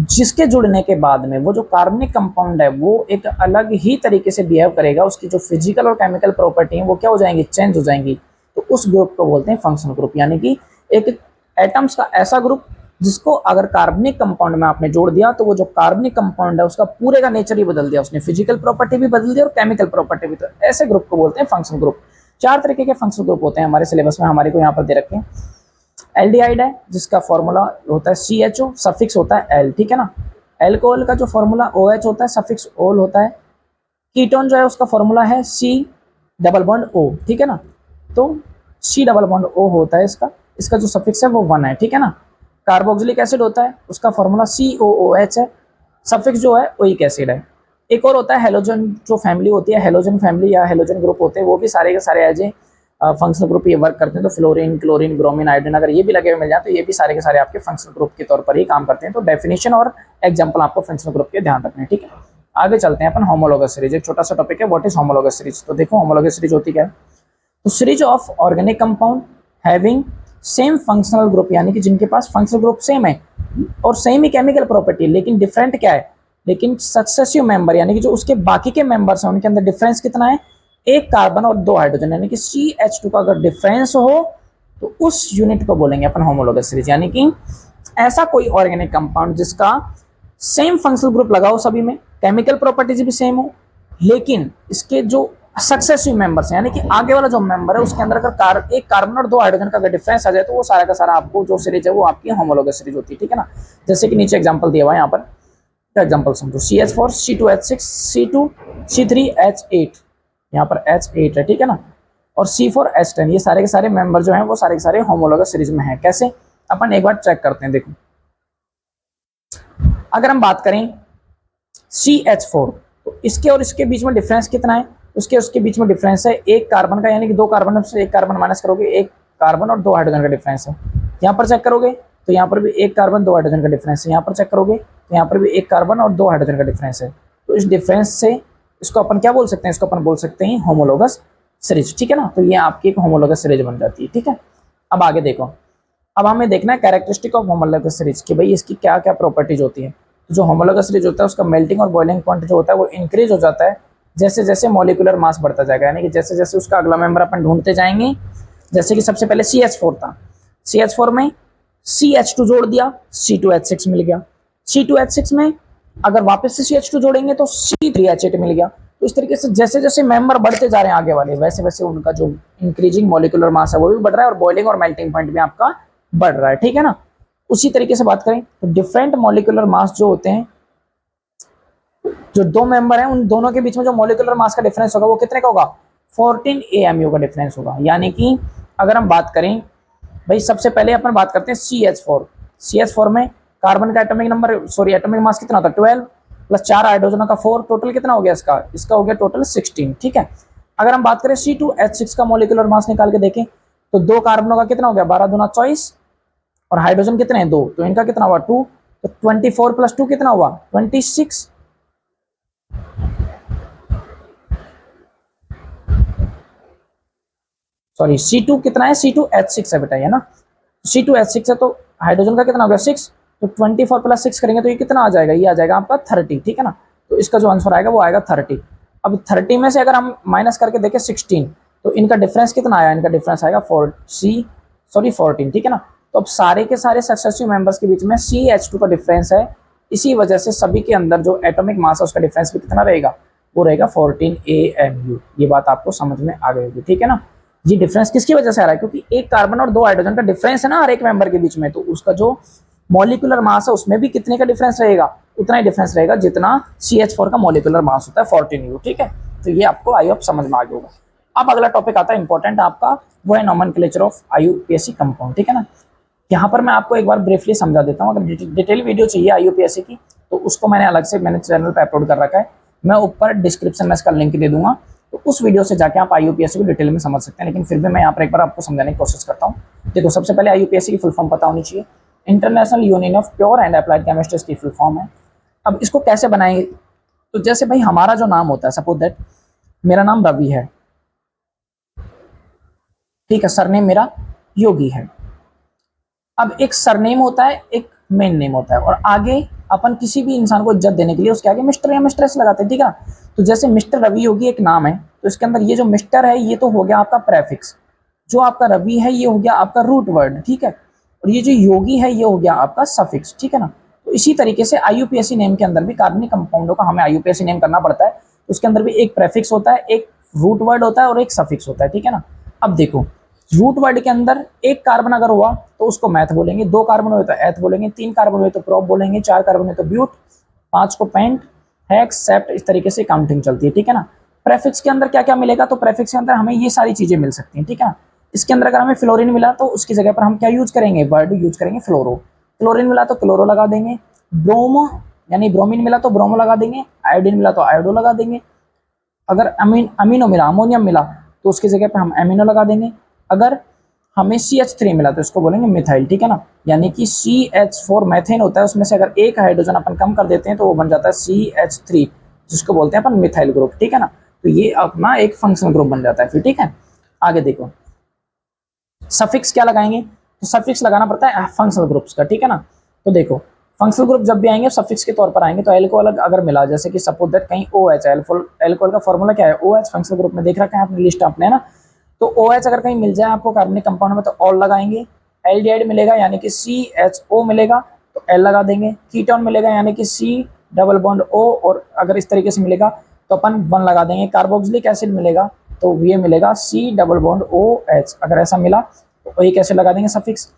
जिसके जुड़ने के बाद में वो जो कार्बनिक कंपाउंड है वो एक अलग ही तरीके से बिहेव करेगा, उसकी जो फिजिकल और केमिकल प्रॉपर्टी है वो क्या हो जाएंगी, चेंज हो जाएंगी, तो उस ग्रुप को बोलते हैं फंक्शनल ग्रुप। यानी कि एक एटम्स का ऐसा ग्रुप जिसको अगर कार्बनिक कंपाउंड में आपने जोड़ दिया तो वो जो कार्बनिक कंपाउंड है उसका पूरे का नेचर ही बदल दिया, उसने फिजिकल प्रॉपर्टी भी बदल दी और केमिकल प्रॉपर्टी भी, तो ऐसे ग्रुप को बोलते हैं फंक्शनल ग्रुप। 4 तरीके के फंक्शनल ग्रुप होते हैं हमारे सिलेबस में, हमारे को यहाँ पर दे रखे हैं। एल्डिहाइड है जिसका फॉर्मूला होता है CHO, सफिक्स होता है L, ठीक है ना। एल्कोहल का जो फॉर्मूला OH होता है, सफिक्स ओल होता है। कीटोन जो है उसका फॉर्मूला है C+O, ठीक है ना। तो C+O होता है इसका जो सफिक्स है वो 1 है, ठीक है ना। कार्बोक्सिलिक एसिड होता है, उसका फॉर्मूला COOH है, सफिक्स जो है ओइक एसिड है। एक और होता है हेलोजन, जो फैमिली होती है, हेलोजन फैमिली या हेलोजन ग्रुप होते हैं, वो भी सारे के सारे एज ए फंक्शनल ग्रुप ये वर्क करते हैं। तो फ्लोरीन, क्लोरीन, ब्रोमीन, आयोडीन अगर ये भी लगे हुए मिल जाए तो ये भी सारे के सारे आपके फंक्शनल ग्रुप के तौर पर ही काम करते हैं। तो डेफिनेशन और एग्जांपल आपको फंक्शनल ग्रुप के ध्यान रखना है, ठीक है। आगे चलते हैं अपन होमोलॉगस सीरीज, एक छोटा सा टॉपिक है, व्हाट इज होमोलॉगस सीरीज। तो देखो होमोलॉगस सीरीज होती क्या है, तो series of organic compound having same functional group, यानी कि जिनके पास फंक्शनल ग्रुप सेम है और सेम ही केमिकल प्रॉपर्टी, लेकिन डिफरेंट क्या है, लेकिन सक्सेसिव मेंबर, यानी कि जो उसके बाकी के मेंबर्स हैं उनके अंदर डिफरेंस कितना है, 1 कार्बन और 2 हाइड्रोजन, यानी कि CH2 का अगर डिफरेंस हो तो उस यूनिट को बोलेंगे अपन होमोलॉगस सीरीज। यानी कि ऐसा कोई ऑर्गेनिक कंपाउंड जिसका सेम फंक्शनल ग्रुप लगा हो, सभी में केमिकल प्रॉपर्टीज भी सेम हो, लेकिन इसके जो सक्सेसिव मेंबर्स हैं, यानी कि आगे वाला जो मेंबर है उसके अंदर अगर 1 कार्बन और 2 हाइड्रोजन का अगर डिफरेंस आ जाए तो वो सारा का सारा आपको जो सीरीज है वो आपकी होमोलॉगस सीरीज होती है, ठीक है ना। जैसे कि नीचे एग्जांपल दिया हुआ है यहाँ पर, एग्जांपल समझो, CH4 C2H6 C2 C3H8, यहाँ पर H8 है, ठीक है ना, और C4H10, ये सारे के सारे मेंबर जो हैं वो सारे के सारे होमोलॉगस सीरीज में हैं। कैसे, अपन एक बार चेक करते हैं। देखो, अगर हम बात करें CH4, तो इसके और इसके बीच में डिफरेंस कितना है, उसके बीच में डिफरेंस है 1 कार्बन का, यानी कि 2 कार्बन से 1 कार्बन माइनस करोगे 1 कार्बन और 2 हाइड्रोजन का डिफरेंस है। यहाँ पर चेक करोगे तो यहाँ पर भी 1 कार्बन 2 हाइड्रोजन का डिफरेंस है, यहाँ पर चेक करोगे तो यहाँ पर भी 1 कार्बन और 2 हाइड्रोजन का डिफरेंस है। तो इस डिफरेंस से इसको अपन क्या बोल सकते हैं, इसको अपन बोल सकते हैं होमोलॉगस सीरीज, ठीक है ना। तो ये आपकी एक होमोलॉगस सीरीज बन जाती है, ठीक है। अब आगे देखो, अब हमें देखना है कैरेक्टरिस्टिक ऑफ होमोलॉगस सीरीज कि भाई इसकी क्या क्या प्रॉपर्टीज होती है। तो जो होमोलॉगस सीरीज होता है उसका मेल्टिंग और बॉइलिंग पॉइंट जो होता है वो इंक्रीज हो जाता है जैसे जैसे मॉलिक्यूलर मास बढ़ता जाएगा, यानी कि जैसे जैसे उसका अगला मेंबर अपन ढूंढते जाएंगे। जैसे कि सबसे पहले CH4 था, CH4 में CH2 जोड़ दिया, C2H6 मिल गया, C2H6 में अगर वापस से CH2 जोड़ेंगे तो C3H8 मिल गया। तो इस तरीके से जैसे जैसे मेंबर बढ़ते जा रहे हैं आगे वाले, वैसे वैसे उनका जो इंक्रीजिंग मॉलिक्यूलर मास है वो भी बढ़ रहा है और बॉइलिंग और मेल्टिंग पॉइंट भी आपका बढ़ रहा है, ठीक है ना। उसी तरीके से बात करें तो डिफरेंट मॉलिक्यूलर मास जो होते हैं, जो 2 मेंबर हैं उन दोनों के बीच में जो मॉलिक्यूलर मास का डिफरेंस होगा वो कितने का होगा, 14 AMU का डिफरेंस होगा। यानी कि अगर हम बात करें भाई, सबसे पहले अपन बात करते हैं CH4 में कार्बन का एटॉमिक मास कितना होता है 12 प्लस 4 हाइड्रोजनों का 4, टोटल कितना हो गया इसका हो गया टोटल 16, ठीक है। अगर हम बात करें C2H6 का मॉलिक्यूलर मास निकाल के देखें तो 2 कार्बनों का कितना हो गया 12 दूना 24 और हाइड्रोजन कितने हैं 2, तो इनका कितना हुआ 2, तो 24 प्लस 2 कितना हुआ 26। सॉरी, C2 कितना है, C2H6 है बेटा, है ना। C2H6 है तो हाइड्रोजन का कितना हो गया 6, तो 24 प्लस 6 करेंगे तो ये कितना आ जाएगा, ये आ जाएगा आपका 30, ठीक है ना। तो इसका जो आंसर आएगा वो आएगा 30। अब 30 में से अगर हम माइनस करके देखें 16, तो इनका डिफरेंस कितना आया, इनका डिफरेंस आएगा 14, ठीक है ना। तो अब सारे के सारे सक्सेसिव मेंबर्स के बीच में CH2 का डिफरेंस है, इसी वजह से सभी के अंदर जो एटॉमिक मास है उसका डिफरेंस भी कितना रहेगा, वो रहेगा 14 AMU। ये बात आपको समझ में आ गई होगी, ठीक है ना। ये डिफरेंस किसकी वजह से आ रहा है, क्योंकि 1 कार्बन और 2 हाइड्रोजन का डिफरेंस है ना हर एक मेंबर के बीच में, तो उसका जो मॉलिक्यूलर मास है उसमें भी कितने का डिफरेंस रहेगा, उतना ही डिफरेंस रहेगा जितना CH4 का मॉलिक्यूलर मास होता है 14 U, ठीक है। तो ये आपको आई होप समझ में आ गया होगा। अब अगला टॉपिक आता है इंपॉर्टेंट आपका, वो है नोमेनक्लेचर ऑफ IUPAC कंपाउंड, ठीक है ना। यहाँ पर मैं आपको एक बार ब्रीफली समझा देता हूँ। अगर डिटेल वीडियो चाहिए IUPAC की तो उसको मैंने अलग से मैंने चैनल पर अपलोड कर रखा है, मैं ऊपर डिस्क्रिप्शन में इसका लिंक दे दूंगा, तो उस वीडियो से जाके आप IUPAC को डिटेल में समझ सकते हैं। लेकिन फिर भी मैं यहाँ पर एक बार आपको समझाने की कोशिश करता हूँ। देखो सबसे पहले IUPAC की फुल फॉर्म पता होनी चाहिए, international union of pure and applied chemistries की फुल फॉर्म है। अब इसको कैसे बनाएंगे, तो जैसे भाई हमारा जो नाम होता है, सपोज दैट मेरा नाम रवि है, ठीक है, सरनेम मेरा योगी है। अब एक सरनेम होता है, एक मेन नेम होता है, और आगे अपन किसी भी इंसान को इज्जत देने के लिए उसके आगे मिस्टर या मिस्ट्रेस लगाते हैं, ठीक है। तो जैसे मिस्टर रवि योगी एक नाम है, तो इसके अंदर ये जो मिस्टर है ये तो हो गया आपका प्रेफिक्स, जो आपका रवि है ये हो गया आपका रूट वर्ड, ठीक है, और ये जो योगी है ये हो गया आपका सफिक्स, ठीक है ना। तो इसी तरीके से IUPAC नेम के अंदर भी कार्बनिक कंपाउंडों का हमें IUPAC नेम करना पड़ता है, तो उसके अंदर भी एक प्रेफिक्स होता है, एक रूट वर्ड होता है और एक सफिक्स होता है, ठीक है ना। अब देखो रूट वर्ड के अंदर एक कार्बन अगर हुआ तो उसको मैथ बोलेंगे, 2 कार्बन हुए तो एथ बोलेंगे, 3 कार्बन हुए तो प्रोप बोलेंगे, 4 कार्बन हुए तो ब्यूट, 5 को पेंट, हेक्स, सेप्ट, इस तरीके से काउंटिंग चलती है, ठीक है ना। प्रेफिक्स के अंदर क्या क्या मिलेगा, तो प्रेफिक्स के अंदर हमें ये सारी चीजें मिल सकती हैं, ठीक है ना। इसके अंदर अगर हमें फ्लोरीन मिला तो उसकी जगह पर हम क्या यूज करेंगे, वर्ड यूज करेंगे फ्लोरो। क्लोरीन मिला तो क्लोरो लगा देंगे, ब्रोमो यानी ब्रोमीन मिला तो ब्रोमो लगा देंगे, आयोडीन मिला तो आयोडो लगा देंगे, अगर अमीनो मिला, अमोनियम मिला तो उसकी जगह पर हम एमिनो लगा देंगे, अगर हमें CH3 मिला तो इसको बोलेंगे मिथाइल, ठीक है ना। यानी कि CH4 मैथेन होता है, उसमें से अगर एक हाइड्रोजन अपन कम कर देते हैं तो वो बन जाता है CH3, जिसको बोलते हैं अपन मिथाइल ग्रुप, ठीक है ना। तो ये अपना एक फंक्शनल ग्रुप बन जाता है फिर, ठीक है। आगे देखो सफिक्स क्या लगाएंगे, तो सफिक्स लगाना पड़ता है फंक्शनल ग्रुप्स का, ठीक है ना। तो देखो फंक्शनल ग्रुप जब भी आएंगे सफिक्स के तौर पर आएंगे, तो एल्कोहल अगर मिला, जैसे कि सपोज दैट कहीं OH, एल्कोहल का फॉर्मूला क्या है OH, फंक्शनल ग्रुप में देख रखा है आपने लिस्ट आपने, है ना। तो OH अगर कहीं मिल जाए आपको कार्बनिक कंपाउंड में तो ऑल लगाएंगे, एल्डिहाइड मिलेगा यानी कि CHO मिलेगा तो L लगा देंगे, कीटोन मिलेगा यानी कि C डबल बॉन्ड O, और अगर इस तरीके से मिलेगा तो अपन 1 लगा देंगे, कार्बोक्सिलिक एसिड मिलेगा तो ये मिलेगा C डबल बॉन्ड OH, अगर ऐसा मिला तो एक ऐसे लगा देंगे सफिक्स।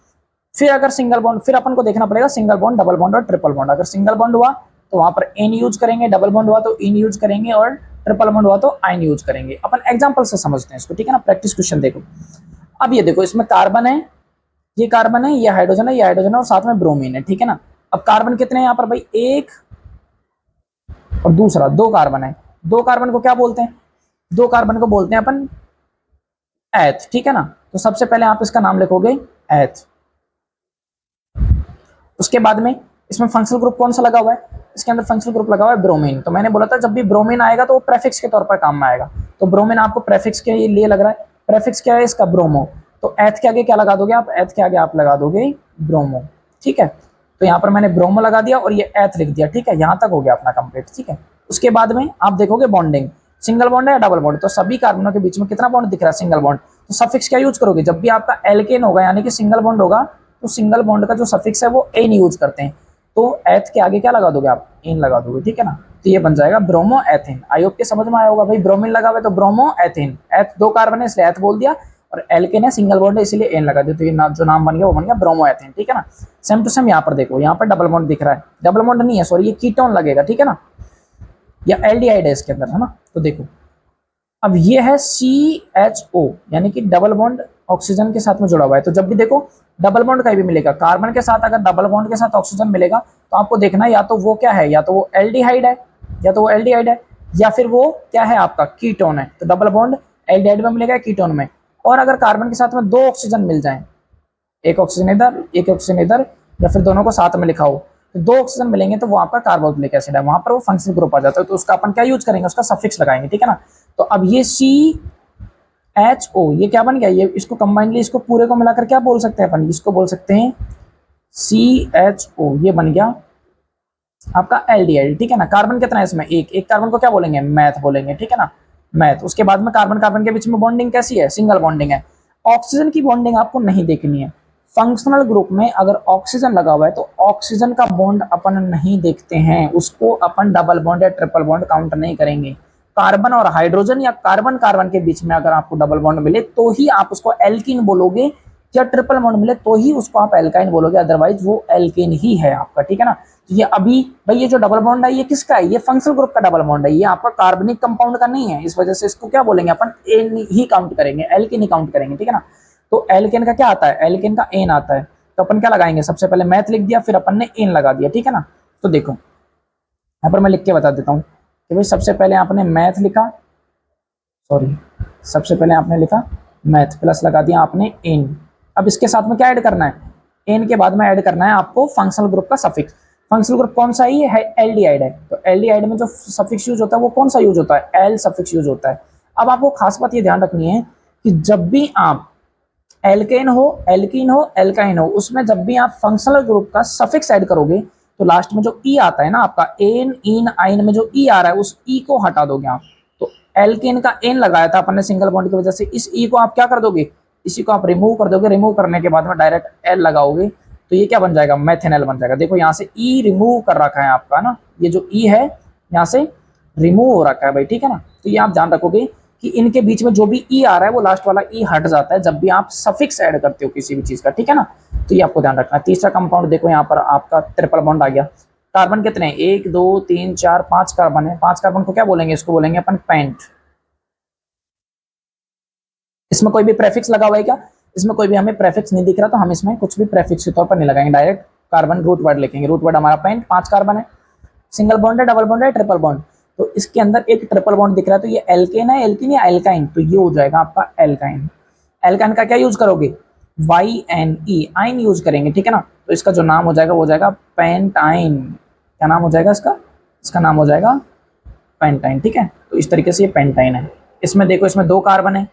फिर अगर सिंगल बॉन्ड, फिर अपन को देखना पड़ेगा सिंगल बॉन्ड, डबल बॉन्ड और ट्रिपल बॉन्ड। अगर सिंगल बॉन्ड हुआ तो वहां पर एन यूज करेंगे, डबल बॉन्ड हुआ तो इन यूज करेंगे, और ट्रिपल बॉन्ड हुआ तो आइन यूज करेंगे। अपन एग्जांपल से समझते हैं इसको, ठीक है ना। प्रैक्टिस क्वेश्चन देखो, अब ये देखो इसमें कार्बन है, ये कार्बन है, ये हाइड्रोजन है, ये हाइड्रोजन है, और साथ में ब्रोमीन है, ठीक है ना। अब कार्बन कितने हैं यहाँ पर भाई, एक और दूसरा 2 कार्बन है। 2 कार्बन को क्या बोलते हैं, 2 कार्बन को बोलते हैं अपन एथ, ठीक है ना। तो सबसे पहले आप इसका नाम लिखोगे एथ। उसके बाद में इसमें फंक्शनल ग्रुप कौन सा लगा हुआ है, इसके अंदर फंक्शनल ग्रुप लगा हुआ है ब्रोमीन। तो मैंने बोला था जब भी ब्रोमीन आएगा तो वो प्रेफिक्स के तौर पर काम में आएगा, तो ब्रोमीन आपको प्रेफिक्स के लिए लग रहा है। प्रेफिक्स क्या है इसका, ब्रोमो, तो एथ के आगे क्या लगा दोगे आप, एथ के आगे आप लगा दोगे ब्रोमो, ठीक है। तो यहाँ पर मैंने ब्रोमो लगा दिया और ये एथ लिख दिया, ठीक है, यहाँ तक हो गया अपना कंप्लीट, ठीक है। उसके बाद में आप देखोगे बॉन्डिंग, सिंगल बॉन्ड है या डबल बॉन्ड, तो सभी कार्बनों के बीच में कितना बॉन्ड दिख रहा है, सिंगल बॉन्ड। तो सफिक्स क्या यूज करोगे, जब भी आपका एल्केन होगा यानी कि सिंगल बॉन्ड होगा तो सिंगल बॉन्ड का जो सफिक्स है वो एन यूज करते हैं, तो एथ के आगे क्या लगा दोगे आप, एन लगा दोगे, ठीक है ना। तो ये बन जाएगा ब्रोमो एथेन। आई होप के समझ में आया होगा भाई, ब्रोमीन लगा हुआ है तो ब्रोमो एथेन, एथ 2 कार्बन है इसलिए एथ बोल दिया, और एल्केन है सिंगल बॉन्ड है इसलिए एन लगा दिया, तो ये जो नाम बन गया वो बन गया ब्रोमो एथेन, ठीक है ना। सेम टू सेम यहाँ पर देखो, यहाँ पर डबल बॉन्ड दिख रहा है, डबल बॉन्ड नहीं है सॉरी, ये कीटोन लगेगा, ठीक है ना, या एल्डिहाइड है इसके अंदर, है ना। तो देखो अब ये है CHO यानी कि डबल बॉन्ड ऑक्सीजन के साथ में जुड़ा हुआ है, तो जब भी देखो डबल बॉन्ड कहीं भी मिलेगा कार्बन के साथ, अगर डबल बॉन्ड के साथ ऑक्सीजन मिलेगा तो आपको देखना है या तो वो क्या है, या तो वो एल्डिहाइड है, या तो वो एल्डिहाइड है, या फिर वो क्या है आपका कीटोन है। तो डबल बॉन्ड एल्डिहाइड में मिलेगा कीटोन में, और अगर कार्बन के साथ में 2 ऑक्सीजन मिल जाए, एक ऑक्सीजन इधर एक ऑक्सीजन इधर, या फिर दोनों को साथ में लिखा हो, तो 2 ऑक्सीजन मिलेंगे तो वो आपका कार्बोक्सिलिक एसिड है, वहां पर वो फंक्शनल ग्रुप आ जाता है, तो उसका अपन क्या यूज करेंगे, उसका सफिक्स लगाएंगे, ठीक है ना। तो अब ये CHO ये क्या बन गया, ये इसको कंबाइनली इसको पूरे को मिलाकर क्या बोल सकते हैं अपन, इसको बोल सकते हैं CHO, ये बन गया आपका एल्डिहाइड, ठीक है ना। कार्बन कितना है इसमें, एक कार्बन को क्या बोलेंगे, मैथ बोलेंगे, ठीक है ना, मैथ। उसके बाद में कार्बन कार्बन के बीच में बॉन्डिंग कैसी है, सिंगल बॉन्डिंग है। ऑक्सीजन की बॉन्डिंग आपको नहीं देखनी है, फंक्शनल ग्रुप में अगर ऑक्सीजन लगा हुआ है तो ऑक्सीजन का बॉन्ड अपन नहीं देखते हैं, उसको अपन डबल बॉन्ड या ट्रिपल बॉन्ड काउंट नहीं करेंगे। कार्बन और हाइड्रोजन या कार्बन कार्बन के बीच में अगर आपको डबल बॉन्ड मिले तो ही आप उसको एल्कीन बोलोगे, या ट्रिपल बॉन्ड मिले तो ही उसको आप एल्काइन बोलोगे, अदरवाइज वो एल्केन ही है आपका, ठीक है ना। तो ये अभी भाई ये जो डबल बॉन्ड है ये किसका है, ये फंक्शनल ग्रुप का डबल बॉन्ड है, ये आपका कार्बनिक कंपाउंड का नहीं है, इस वजह से इसको क्या बोलेंगे अपन, एन ही काउंट करेंगे, एल्केन ही काउंट करेंगे, ठीक है ना। तो एल्केन का क्या आता है, एल्केन का एन आता है, तो अपन क्या लगाएंगे, सबसे पहले मैथ लिख दिया, फिर अपन ने एन लगा दिया, ठीक है ना। तो देखो यहाँ पर मैं लिख के बता देता हूँ कि भाई सबसे पहले आपने मैथ लिखा, सॉरी सबसे पहले आपने लिखा मैथ, प्लस लगा दिया आपने एन। अब इसके साथ में क्या ऐड करना है, एन के बाद में ऐड करना है आपको फंक्शनल ग्रुप का सफिक्स। फंक्शनल ग्रुप कौन सा है, ये है एल्डिहाइड है, तो एल्डिहाइड में जो सफिक्स यूज होता है वो कौन सा यूज होता है, एल सफिक्स यूज होता है। अब आपको खास बात ये ध्यान रखनी है कि जब भी आप एल्केन हो, एल्कीन हो, एल्काइन हो, उसमें जब भी आप फंक्शनल ग्रुप का सफिक्स ऐड करोगे तो लास्ट में जो ई आता है ना आपका, एन इन आइन में जो ई आ रहा है उस ई को हटा दोगे आप। तो एल्केन का एन लगाया था अपन ने सिंगल बॉन्ड की वजह से, इस ई को आप क्या कर दोगे, इसी को आप रिमूव कर दोगे, रिमूव करने के बाद में डायरेक्ट एल लगाओगे तो ये क्या बन जाएगा, मैथेनॉल बन जाएगा। देखो यहाँ से ई रिमूव कर रखा है आपका ना, ये जो ई है यहाँ से रिमूव हो रखा है भाई, ठीक है ना। तो ये आप ध्यान रखोगे कि इनके बीच में जो भी ई आ रहा है वो लास्ट वाला ई हट जाता है जब भी आप सफिक्स ऐड करते हो किसी भी चीज का, ठीक है ना। तो ये आपको ध्यान रखना है। तीसरा कंपाउंड देखो यहाँ पर आपका ट्रिपल बॉन्ड आ गया। कार्बन कितने हैं, 1 2 3 4 5 कार्बन है, 5 कार्बन को क्या बोलेंगे, इसको बोलेंगे अपन पेंट। इसमें कोई भी प्रेफिक्स लगा हुआ है क्या, इसमें कोई भी हमें प्रेफिक्स नहीं दिख रहा, तो हम इसमें कुछ भी प्रेफिक्स के तौर पर नहीं लगाएंगे, डायरेक्ट कार्बन रूट वर्ड लिखेंगे। रूट वर्ड हमारा पेंट, 5 कार्बन है, सिंगल बॉन्ड है, डबल बॉन्ड है, ट्रिपल बॉन्ड। तो इसके अंदर एक ट्रिपल बॉन्ड दिख रहा है, तो ये एल्केन है, एल्किन या एल्काइन, तो ये हो जाएगा आपका एल्काइन। एल्काइन का क्या यूज करोगे, वाई एन ई, आइन यूज करेंगे, ठीक है ना। तो इसका जो नाम हो जाएगा वो हो जाएगा पेंटाइन। क्या नाम हो जाएगा इसका, इसका नाम हो जाएगा पेंटाइन, ठीक है। तो इस तरीके से ये पेंटाइन है। इसमें देखो इसमें 2 कार्बन है।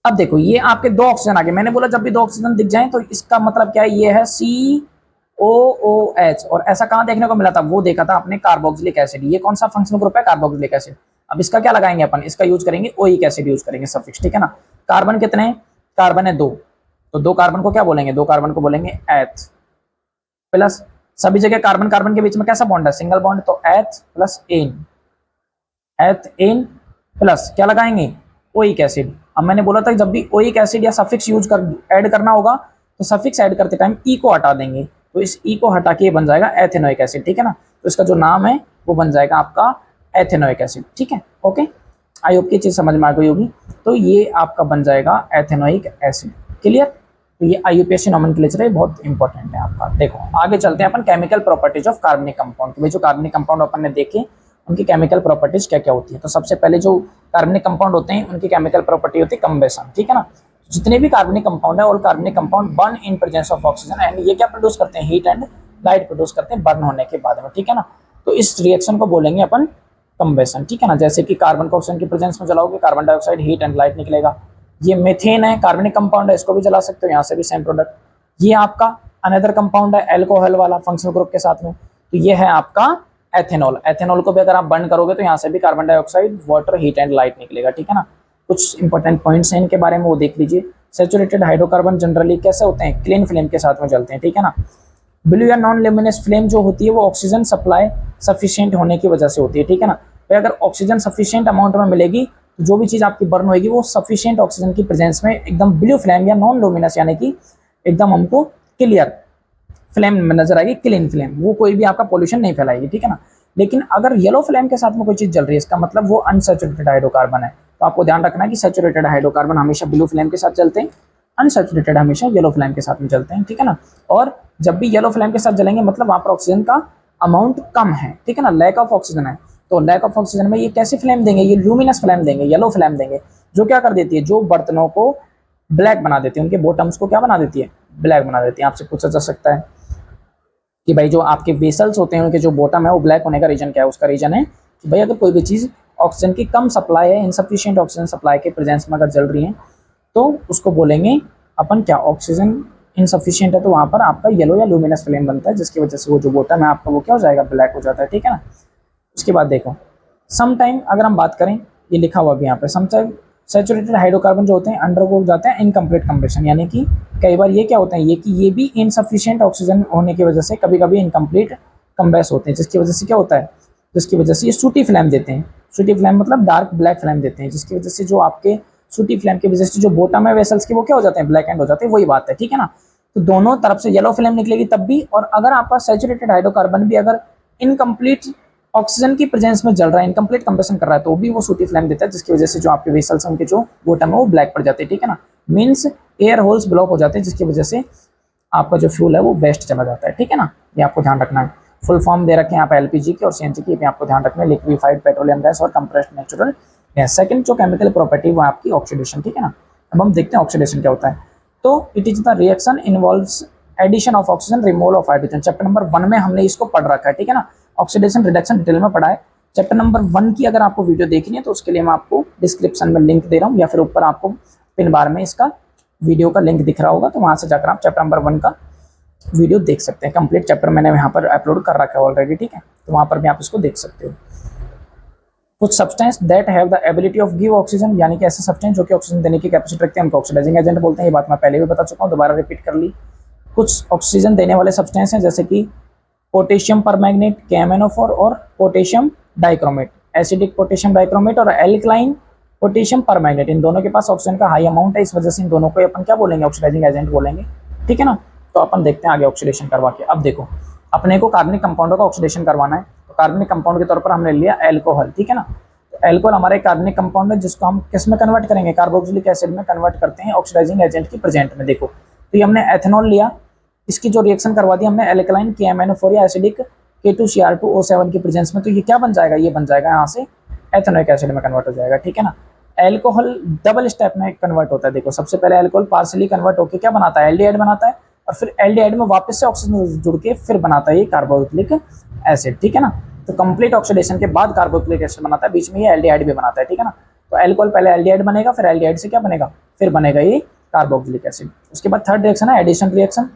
अब देखो ये आपके 2 ऑक्सीजन आ गए, मैंने बोला जब भी 2 ऑक्सीजन दिख जाए तो इसका मतलब क्या है, ये है COOH। और ऐसा कहाँ देखने को मिला था, वो देखा था आपने कार्बोक्सिलिक एसिड। ये कौन सा फंक्शनल ग्रुप है, कार्बोक्सिलिक एसिड। अब इसका क्या लगाएंगे अपन, इसका यूज करेंगे ओइक एसिड यूज करेंगे सफिक्स, ठीक है ना। कार्बन कितने हैं, कार्बन है 2, तो 2 कार्बन को क्या बोलेंगे, 2 कार्बन को बोलेंगे एथ प्लस, सभी जगह कार्बन कार्बन के बीच में कैसा बॉन्ड है, सिंगल बॉन्ड, तो एथ प्लस एन, एथ एन प्लस क्या लगाएंगे, ओइक एसिड। अब मैंने बोला था कि जब भी ओइक एसिड या सफिक्स यूज कर ऐड करना होगा तो सफिक्स ऐड करते टाइम ई को हटा देंगे, तो इस ई को हटा के बन जाएगा एथेनोइक एसिड, ठीक है ना। तो इसका जो नाम है वो बन जाएगा आपका एथेनोइक एसिड, ठीक है। ओके, आई होप की चीज समझ में आ गई होगी। तो ये आपका बन जाएगा एथेनोइक एसिड, क्लियर। तो ये IUPAC नोमेनक्लेचर है, बहुत इंपॉर्टेंट है आपका। देखो आगे चलते हैं अपन केमिकल प्रॉपर्टीज ऑफ कार्बनिक कंपाउंड, भाई जो कार्बनिक कंपाउंड अपन ने देखे उनकी केमिकल प्रॉपर्टीज क्या क्या होती है। तो सबसे पहले जो कार्बनिक कंपाउंड होते हैं उनकी केमिकल प्रॉपर्टी होती है कंबेशन, ठीक है ना। जितने भी कार्बनिक कंपाउंड है और कार्बनिक compound burn in presence of oxygen, and ये क्या प्रोड्यूस करते हैं, हीट एंड लाइट प्रोड्यूस करते हैं बर्न होने के बाद में, ठीक है ना। तो इस रिएक्शन को बोलेंगे अपन कंबेशन, ठीक है ना। जैसे कि कार्बन को ऑक्सीजन की प्रेजेंस में जलाओगे, carbon dioxide heat and light निकलेगा। ये मेथेन है, कार्बनिक कंपाउंड है, इसको भी जला सकते हो, यहाँ से भी सेम प्रोडक्ट। ये आपका अनदर कंपाउंड है एल्कोहल वाला फंक्शनल ग्रुप के साथ में, तो ये है आपका एथेनॉल। एथेनॉल को भी अगर आप बर्न करोगे तो यहाँ से भी carbon dioxide, water, heat and light निकलेगा, ठीक है ना। कुछ इंपॉर्टेंट पॉइंट्स हैं इनके बारे में, वो देख लीजिए। सैचुरेटेड हाइड्रोकार्बन जनरली कैसे होते हैं, क्लीन फ्लेम के साथ में जलते हैं, ठीक है ना। ब्लू या नॉन ल्यूमिनस फ्लेम जो होती है वो ऑक्सीजन सप्लाई सफिशिएंट होने की वजह से होती है, ठीक है ना। तो अगर ऑक्सीजन सफिशिएंट अमाउंट में मिलेगी तो जो भी चीज आपकी बर्न होगी वो सफिशिएंट ऑक्सीजन की प्रेजेंस में एकदम ब्लू फ्लेम या नॉन लुमिनस यानी कि एकदम हमको क्लियर फ्लेम में नजर आएगी, क्लीन फ्लेम, वो कोई भी आपका पॉल्यूशन नहीं फैलाएगी, ठीक है ना। लेकिन अगर येलो फ्लेम के साथ में कोई चीज जल रही है, इसका मतलब वो अनसैचुरेटेड हाइड्रोकार्बन है। तो आपको ध्यान रखना है कि सैचुरेटेड हाइड्रोकार्बन हमेशा ब्लू फ्लेम के साथ चलते हैं, अनसैचुरेटेड हमेशा येलो फ्लेम के साथ में चलते हैं, ठीक है ना। और जब भी येलो फ्लेम के साथ जलेंगे मतलब वहां पर ऑक्सीजन का अमाउंट कम है, ठीक है ना, लैक ऑफ ऑक्सीजन है। तो लैक ऑफ ऑक्सीजन में ये कैसी फ्लेम देंगे, ये ल्यूमिनस फ्लेम देंगे, येलो फ्लेम देंगे, जो क्या कर देती है, जो बर्तनों को ब्लैक बना देती है, उनके बॉटम्स को क्या बना देती है, ब्लैक बना देती है। आपसे पूछा जा सकता है कि भाई जो आपके वेसल्स होते हैं उनके जो बॉटम है वो ब्लैक होने का रीजन क्या है, उसका रीजन है कि भाई अगर कोई भी चीज़ ऑक्सीजन की कम सप्लाई है, इनसफिशिएंट ऑक्सीजन सप्लाई के प्रेजेंस में अगर जल रही है तो उसको बोलेंगे अपन क्या, ऑक्सीजन इनसफिशिएंट है, तो वहाँ पर आपका येलो या लुमिनस फ्लेम बनता है, जिसकी वजह से वो जो बॉटम है आपका वो क्या हो जाएगा, ब्लैक हो जाता है, ठीक है ना। उसके बाद देखो सम टाइम अगर हम बात करें, ये लिखा हुआ भी यहाँ पे, सम टाइम सैचुरेटेड हाइड्रोकार्बन जो होते हैं अंडरगो जाते हैं इनकम्प्लीट कंबेशन, यानी कि कई बार ये क्या होता है, ये कि ये भी इनसफिशिएंट ऑक्सीजन होने की वजह से कभी कभी इनकम्प्लीट कंबेस होते हैं, जिसकी वजह से क्या होता है, जिसकी वजह से ये सूटी फ्लेम देते हैं। सूटी फ्लेम मतलब डार्क ब्लैक फ्लेम देते हैं, जिसकी वजह से जो आपके सूटी फ्लेम की वजह से जो बॉटम है वेसल्स की वो क्या हो जाते हैं, ब्लैक एंड हो जाते हैं, वही बात है, ठीक है ना। तो दोनों तरफ से येलो फ्लेम निकलेगी तब भी, और अगर आपका सैचुरेटेड हाइड्रोकार्बन भी अगर इनकम्प्लीट ऑक्सीजन की प्रेजेंस में जल रहा है, इनकम्प्लीट कंप्रेशन कर रहा है, तो भी वो सूटी फ्लेम देता है, जिसकी वजह से जो आपके वेसल्स हैं उनके जो बॉटम है वो ब्लैक पड़ जाते हैं, ठीक है ना। मीन्स एयर होल्स ब्लॉक हो जाते हैं, जिसकी वजह से आपका जो फ्यूल है वो वेस्ट चला जाता है, ठीक है ना। ये आपको ध्यान रखना है। फुल फॉर्म दे रखे हैं यहाँ पे एलपीजी की और सीएनजी की, आपको ध्यान रखना है, लिक्विफाइड पेट्रोलियम गैस और कंप्रेस्ड नेचुरल गैस। सेकंड जो केमिकल प्रॉपर्टी वो आपकी ऑक्सीडेशन, ठीक है ना। अब हम देखते हैं ऑक्सीडेशन क्या होता है। तो it is the reaction involves addition of oxygen, removal of hydrogen. Chapter number 1 में हमने इसको पढ़ रखा है, ठीक है ना। ऑक्सीडेशन रिडक्शन डिटेल में पढ़ा है। चैप्टर नंबर 1 की अगर आपको वीडियो देखनी है तो उसके लिए मैं आपको डिस्क्रिप्शन में लिंक दे रहा हूँ, या फिर ऊपर आपको पिन बार में इसका वीडियो का लिंक दिख रहा होगा, तो वहां से जाकर आप चैप्टर नंबर 1 का वीडियो देख सकते हैं। कंप्लीट चैप्टर मैंने यहाँ पर अपलोड कर रखा है ऑलरेडी, ठीक है, तो वहां पर भी आप इसको देख सकते हो। कुछ substance that have the ability of give oxygen, यानी कि ऐसे सब्सटेंस जो कि ऑक्सीजन देने की कैपेसिटी रखते हैं, उनको ऑक्सीडाइजिंग एजेंट बोलते हैं। ये बात मैं पहले भी बता चुका हूँ, दोबारा रिपीट कर ली। कुछ ऑक्सीजन देने वाले सब्सटेंस हैं जैसे कि पोटेशियम परमैंगनेट, KMnO4 और potassium dichromate, acidic potassium dichromate और एल्कलाइन पोटेशियम परमैंगनेट। इन दोनों के पास ऑक्सीजन का हाई अमाउंट है, इस वजह से इन दोनों को अपन क्या बोलेंगे, ऑक्सीडाइजिंग एजेंट बोलेंगे, ठीक है ना। तो अपन देखते हैं आगे ऑक्सीडेशन करवा के। अब देखो, अपने को कार्बनिक कंपाउंडों का ऑक्सीडेशन करवाना है, तो कार्बनिक कंपाउंड के तौर पर हमने लिया एल्कोहल, ठीक है ना। तो एल्कोहल हमारा एक कार्बनिक कंपाउंड है जिसको हम किस में कन्वर्ट करेंगे, कार्बोक्सिलिक एसिड में कन्वर्ट करते हैं ऑक्सीडाइजिंग एजेंट की प्रेजेंट में। देखो, तो ये हमने एथेनॉल लिया, इसकी जो रिएक्शन करवा दी हमने एल्कलाइन KMnO4 या एसिडिक K2Cr2O7 की प्रेजेंस में, तो ये क्या बन जाएगा, ये बन जाएगा यहाँ से एथेनोइक एसिड में कन्वर्ट हो जाएगा, ठीक है ना। एल्कोहल डबल स्टेप में कन्वर्ट होता है। देखो, सबसे पहले एल्कोहल पार्शियली कन्वर्ट होकर क्या बनाता है, एल्डिहाइड बनाता है, और फिर एल्डिहाइड में वापस से ऑक्सीजन जुड़ के फिर बनाता है ये कार्बोक्सिलिक एसिड, ठीक है ना। तो कंप्लीट ऑक्सीडेशन के बाद कार्बोक्सिलिक एसिड बनाता है, बीच में ये एल्डिहाइड भी बनाता है, ठीक है ना। तो एल्कोहल पहले एल्डिहाइड बनेगा, फिर एल्डिहाइड से क्या बनेगा, फिर बनेगा ये कार्बोक्सिलिक एसिड। उसके बाद थर्ड रिएक्शन है एडिशन रिएक्शन,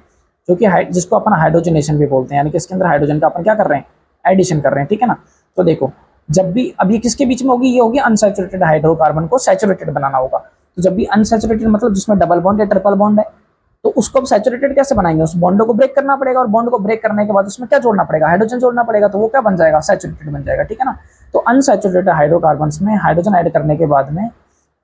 जो कि जिसको अपन हाइड्रोजनेशन भी बोलते हैं, यानी कि इसके अंदर हाइड्रोजन का अपन क्या कर रहे हैं, एडिशन कर रहे हैं, ठीक है ना। तो देखो, जब भी अब ये किसके बीच में होगी, ये होगी अनसैचुरेटेड हाइड्रोकार्बन को सैचुरेटेड बनाना होगा। तो जब भी अनसैचुरेटेड मतलब जिसमें डबल बॉन्ड या ट्रिपल बॉन्ड है, तो उसको अब सैचुरेटेड कैसे बनाएंगे, उस बॉन्ड को ब्रेक करना पड़ेगा, और बॉन्ड को ब्रेक करने के बाद उसमें क्या जोड़ना पड़ेगा, हाइड्रोजन जोड़ना पड़ेगा, तो वो क्या बन जाएगा, सैचुरेटेड बन जाएगा, ठीक है ना। तो अनसैचुरेटेड हाइड्रोकार्बन्स में हाइड्रोजन ऐड करने के बाद में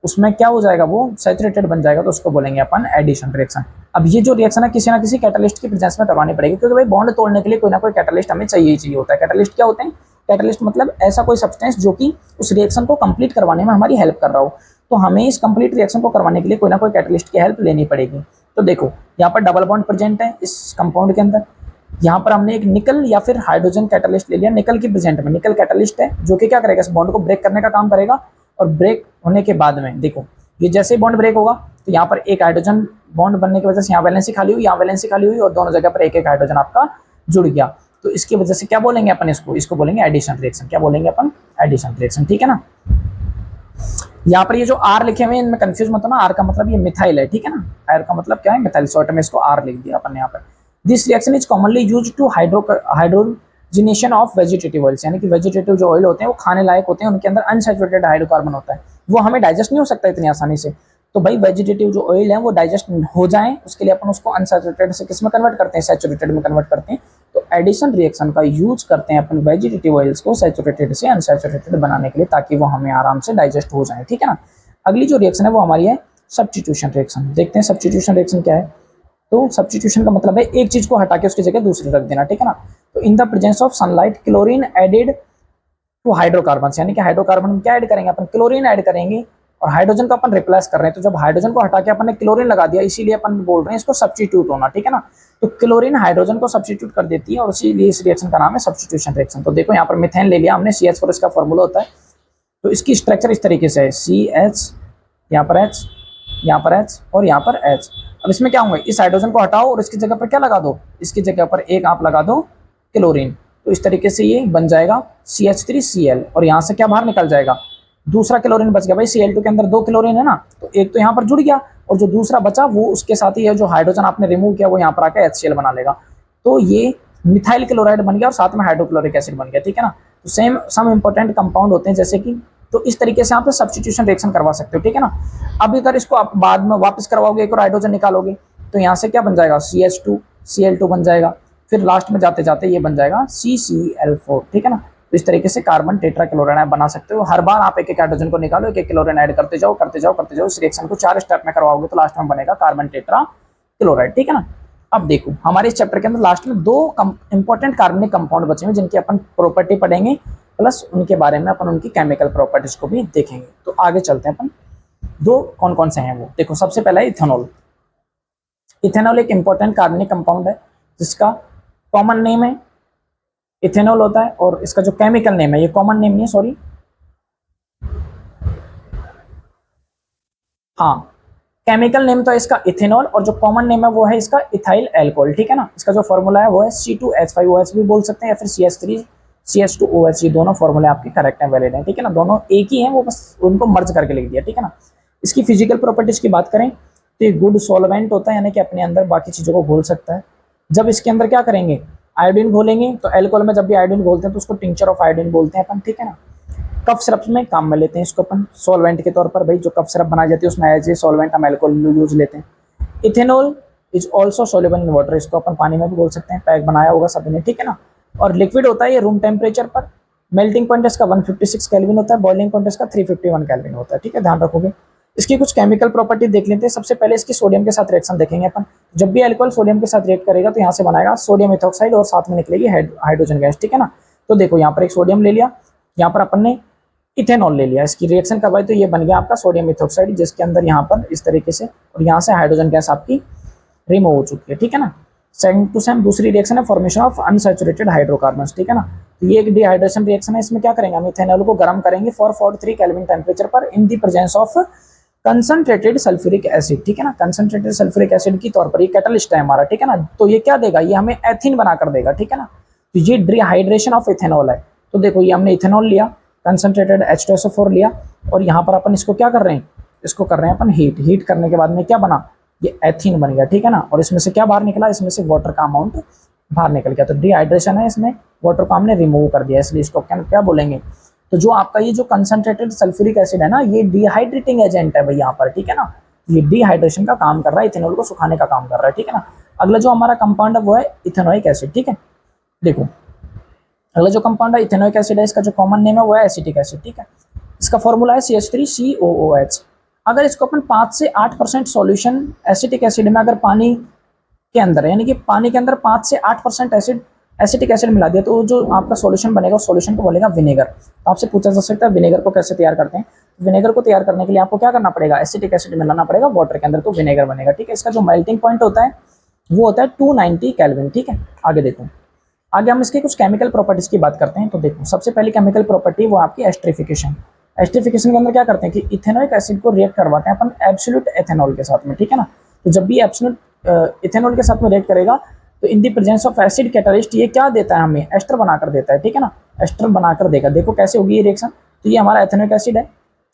उसमें क्या हो जाएगा, वो सैचुरेटेड बन जाएगा, तो उसको बोलेंगे अपन एडिशन रिएक्शन। अब ये जो रिएक्शन है किसी ना किसी कैटलिस्ट की प्रेजेंस में करवानी पड़ेगी, क्योंकि भाई बॉन्ड तोड़ने के लिए कोई ना कोई कैटलिस्ट हमें चाहिए ही चाहिए होता है। कैटलिस्ट क्या होते हैं, कैटलिस्ट मतलब ऐसा कोई सब्सटेंस जो कि उस रिएक्शन को कंप्लीट करवाने में हमारी हेल्प कर रहा हो। तो हमें इस कंप्लीट रिएक्शन को करवाने के लिए कोई ना कोई कैटलिस्ट की हेल्प लेनी पड़ेगी। तो देखो, यहाँ पर डबल बॉन्ड प्रेजेंट है इस कंपाउंड के अंदर, यहाँ पर हमने एक निकल या फिर हाइड्रोजन कैटलिस्ट ले लिया, निकल की प्रेजेंट में निकल कैटलिस्ट है, जो कि क्या करेगा, इस बॉन्ड को ब्रेक करने का काम करेगा। और ब्रेक होने के बाद में देखो, ये जैसे ही बॉन्ड ब्रेक होगा तो यहाँ पर एक हाइड्रोजन बॉन्ड बनने की वजह से यहाँ वैलेंसी खाली हुई, यहाँ वैलेंसी खाली हुई, और दोनों जगह पर एक एक हाइड्रोजन आपका जुड़ गया। तो इसकी वजह से क्या बोलेंगे अपन, इसको बोलेंगे एडिशन रिएक्शन। क्या बोलेंगे अपन, एडिशन रिएक्शन, ठीक है ना। यहाँ पर ये जो आर लिखे हुए हैं इनमें कंफ्यूज मत होना, आर का मतलब ये मिथाइल है, ठीक है ना। आर का मतलब क्या है, मिथाइल, शॉर्ट में इसको आर लिख दिया अपन यहाँ पर। This reaction is commonly used to hydrogenation of vegetative oils, यानी कि वेजिटेटिव जो ऑयल होते हैं वो खाने लायक होते हैं, उनके अंदर अनसैचुरेटेड हाइड्रोकार्बन होता है, वो हमें डाइजेस्ट नहीं हो सकता इतनी आसानी से। तो भाई वेजिटेटिव जो ऑयल है वो डाइजेस्ट हो जाए, उसके लिए अपन उसको अनसैचुरेटेड से किस में कन्वर्ट करते हैं, सैचुरेटेड में कन्वर्ट करते हैं। तो एडिशन रिएक्शन का यूज करते हैं अपन वेजिटेटिव ऑयल्स को सैचुरेटेड से अनसैचुरेटेड बनाने के लिए, ताकि वो हमें आराम से डाइजेस्ट हो जाए, ठीक है ना। अगली जो रिएक्शन है वो हमारी है सब्स्टिट्यूशन रिएक्शन। देखते हैं सब्स्टिट्यूशन रिएक्शन क्या है। तो सब्स्टिट्यूशन का मतलब है एक चीज को हटा के उसकी जगह दूसरी रख देना, ठीक है ना। तो in the presence of sunlight chlorine added to hydrocarbon, यानी कि हाइड्रोकार्बन में क्या ऐड करेंगे अपन, क्लोरीन ऐड करेंगे, और हाइड्रोजन को अपन रिप्लेस कर रहे हैं। तो जब हाइड्रोजन को हटा के अपन ने क्लोरीन लगा दिया, इसीलिए अपन बोल रहे हैं इसको सब्स्टिट्यूट होना, ठीक है ना। तो क्लोरीन हाइड्रोजन को सब्स्टिट्यूट कर देती है, और इसीलिए इस रिएक्शन का नाम है सब्स्टिट्यूशन रिएक्शन। तो देखो यहाँ पर मिथेन ले लिया हमने, CH4 इसका फॉर्मूला होता है। तो इसकी स्ट्रक्चर इस तरीके से है, CH, यहाँ पर H, यहाँ पर H और यहाँ पर H। अब इसमें क्या होंगे, इस हाइड्रोजन को हटाओ और इसकी जगह पर क्या लगा दो, इसकी जगह पर एक आप लगा दो क्लोरीन। तो इस तरीके से ये बन जाएगा CH3Cl, और यहाँ से क्या बाहर निकल जाएगा, दूसरा क्लोरीन बच गया। भाई Cl2 के अंदर 2 क्लोरीन है ना, तो एक तो यहाँ पर जुड़ गया, और जो दूसरा बचा वो उसके साथ ही है, जो हाइड्रोजन आपने रिमूव किया वो यहाँ पर आकर HCl बना लेगा। तो ये मिथाइल क्लोराइड बन गया और साथ में हाइड्रोक्लोरिक एसिड बन गया, ठीक है ना। तो सेम सम इंपॉर्टेंट कंपाउंड होते हैं जैसे कि, तो इस तरीके से आप सब्स्टिट्यूशन रिएक्शन करवा सकते हो, ठीक है ना। अब अगर इसको आप बाद में वापस करवाओगे, एक और हाइड्रोजन निकालोगे, तो यहाँ से क्या बन जाएगा, CH2Cl2 बन जाएगा, फिर लास्ट में जाते जाते ये बन जाएगा CCl4, ठीक है ना। तो इस तरीके से कार्बन टेट्राक्लोराइड आप बना सकते हो। हर बार आप एक एक हाइड्रोजन को निकालो, एक एक क्लोरीन ऐड करते जाओ करते जाओ करते जाओ। इस रिएक्शन को 4 स्टेप में करवाओगे तो लास्ट में बनेगा कार्बन टेट्राक्लोराइड, ठीक है ना। अब देखो हमारे इस चैप्टर के अंदर लास्ट में 2 इंपॉर्टेंट कार्बनिक कंपाउंड बचे हुए जिनकी अपन प्रॉपर्टी पढ़ेंगे, प्लस उनके बारे में अपन उनकी केमिकल प्रॉपर्टीज को भी देखेंगे। तो आगे चलते हैं अपन, 2 कौन कौन से हैं वो देखो। सबसे पहला है इथेनॉल। इथेनॉल एक इंपॉर्टेंट कार्बनिक कंपाउंड है जिसका कॉमन नेम है इथेनॉल होता है, और इसका जो केमिकल नेम है, ये कॉमन नेम नहीं है, सॉरी, हाँ, केमिकल नेम तो है इसका इथेनॉल, और जो कॉमन नेम है वो है इसका इथाइल एल्कोहल, ठीक है ना। इसका जो फॉर्मूला है वो है C2H5OH भी बोल सकते हैं, या फिर CH3CH2OH। ये दोनों फॉर्मूले आपके करेक्ट हैं, वैलिड हैं, ठीक है ना। दोनों एक ही हैं, वो बस उनको मर्ज करके लिख दिया, ठीक है ना। इसकी फिजिकल प्रॉपर्टीज की बात करें तो ये गुड सॉल्वेंट होता है, यानी कि अपने अंदर बाकी चीज़ों को घोल सकता है। जब इसके अंदर क्या करेंगे, आयोडीन घोलेंगे, तो एल्कोहल में जब भी आयोडीन घोलते हैं तो उसको टिंचर ऑफ आयोडीन बोलते हैं अपन, ठीक है ना। कफ सिरप में काम में लेते हैं इसको अपन सॉल्वेंट के तौर पर, भाई जो कफ सिरप बनाई जाती है उसमें एज ए सॉल्वेंट हम एल्कोहल यूज लेते हैं। Ethanol is also soluble in water, इसको अपन पानी में भी बोल सकते हैं, पैक बनाया होगा सभी ने, ठीक है ना। और लिक्विड होता है ये रूम टेम्परेचर पर, मेल्टिंग पॉइंट इसका 156 केल्विन होता है, बॉइलिंग पॉइंट इसका 351 केल्विन होता है, ठीक है, ध्यान रखोगे। इसकी कुछ केमिकल प्रॉपर्टी देख लेते हैं। सबसे पहले इसकी सोडियम के साथ रिएक्शन देखेंगे अपन। जब भी अल्कोहल सोडियम के साथ रिएक्ट करेगा तो यहाँ से बनाएगा सोडियम इथॉक्साइड और साथ में निकलेगी हाइड्रोजन गैस, ठीक है ना। तो देखो यहाँ पर एक सोडियम ले लिया, यहाँ पर अपन ने इथेनॉल ले लिया, इसकी रिएक्शन करवाई तो ये बन गया आपका सोडियम इथॉक्साइड, जिसके अंदर यहाँ पर इस तरीके से, और यहाँ से हाइड्रोजन गैस आपकी रिमूव हो चुकी है, ठीक है ना। सेम टू सेम दूसरी रिएक्शन है फॉर्मेशन ऑफ अनसैचुरेटेड हाइड्रोकार्बन्स, ठीक है ना। तो ये एक डिहाइड्रेशन रिएक्शन है। इसमें क्या करेंगे हम, इथेनॉल को गर्म करेंगे फॉर 43 केल्विन टेम्परेचर पर in the presence of concentrated sulphuric acid, ठीक है ना। कंसंट्रेटेड सल्फ्यूरिक एसिड की तौर पर ये कैटलिस्ट है हमारा, ठीक है ना। तो ये क्या देगा, ये हमें एथिन बनाकर देगा, ठीक है ना। तो ये डिहाइड्रेशन ऑफ इथेनॉल है। तो देखो ये हमने इथेनॉल लिया, कंसंट्रेटेड H2SO4 लिया, और यहाँ पर अपन इसको क्या कर रहे हैं, इसको कर रहे हैं अपन हीट करने के बाद में क्या बना, ये एथीन बन गया, ठीक है ना। और इसमें से क्या बाहर निकला, इसमें से वाटर का अमाउंट बाहर निकल गया। तो डिहाइड्रेशन है, इसमें वाटर को हमने रिमूव कर दिया, इसलिए इसको क्या बोलेंगे। तो जो आपका ये जो कंसंट्रेटेड सल्फ्यूरिक एसिड है ना, ये डिहाइड्रेटिंग एजेंट है भाई यहाँ पर, ठीक है ना। ये डिहाइड्रेशन का काम कर रहा है, इथेनॉल को सुखाने का काम कर रहा है, ठीक है ना। अगला जो हमारा कंपाउंड है वो है इथेनोइक एसिड, ठीक है। देखो अगला जो कंपाउंड है इथेनोइक एसिड है, इसका जो कॉमन नेम है वो है एसिटिक एसिड, ठीक है। इसका फॉर्मूला है CH3COOH। अगर इसको अपन 5 से 8% सॉल्यूशन एसिटिक एसिड में, अगर पानी के अंदर यानी कि पानी के अंदर 5 से 8% एसिटिक एसिड मिला दिया, तो जो आपका सॉल्यूशन बनेगा उस सॉल्यूशन को बोलेगा विनेगर। तो आपसे पूछा जा सकता है विनेगर को कैसे तैयार करते हैं। विनेगर को तैयार करने के लिए आपको क्या करना पड़ेगा, एसिटिक एसिड मिलाना पड़ेगा वाटर के अंदर, तो विनेगर बनेगा, ठीक है। इसका जो मेल्टिंग पॉइंट होता है वो होता है 290 केल्विन, ठीक है। आगे देखो, आगे हम इसके कुछ केमिकल प्रॉपर्टीज की बात करते हैं। तो देखो सबसे पहली केमिकल प्रॉपर्टी वो आपकी एस्ट्रिफिकेशन। एस्ट्रिफिकेशन के अंदर क्या करते हैं कि इथेनोइक एसिड को रिएक्ट करवाते हैं अपन एब्सोल्यूट एथेनॉल के साथ में, ठीक है ना। तो जब भी एब्सोल्यूट इथेनॉल के साथ में रिएक्ट करेगा तो in the presence of acid catalyst ये क्या देता है हमें, एस्टर बनाकर देता है, ठीक है ना। एस्टर बनाकर देगा। देखो कैसे होगी ये रिएक्शन, तो ये हमारा एथेनोइक एसिड है,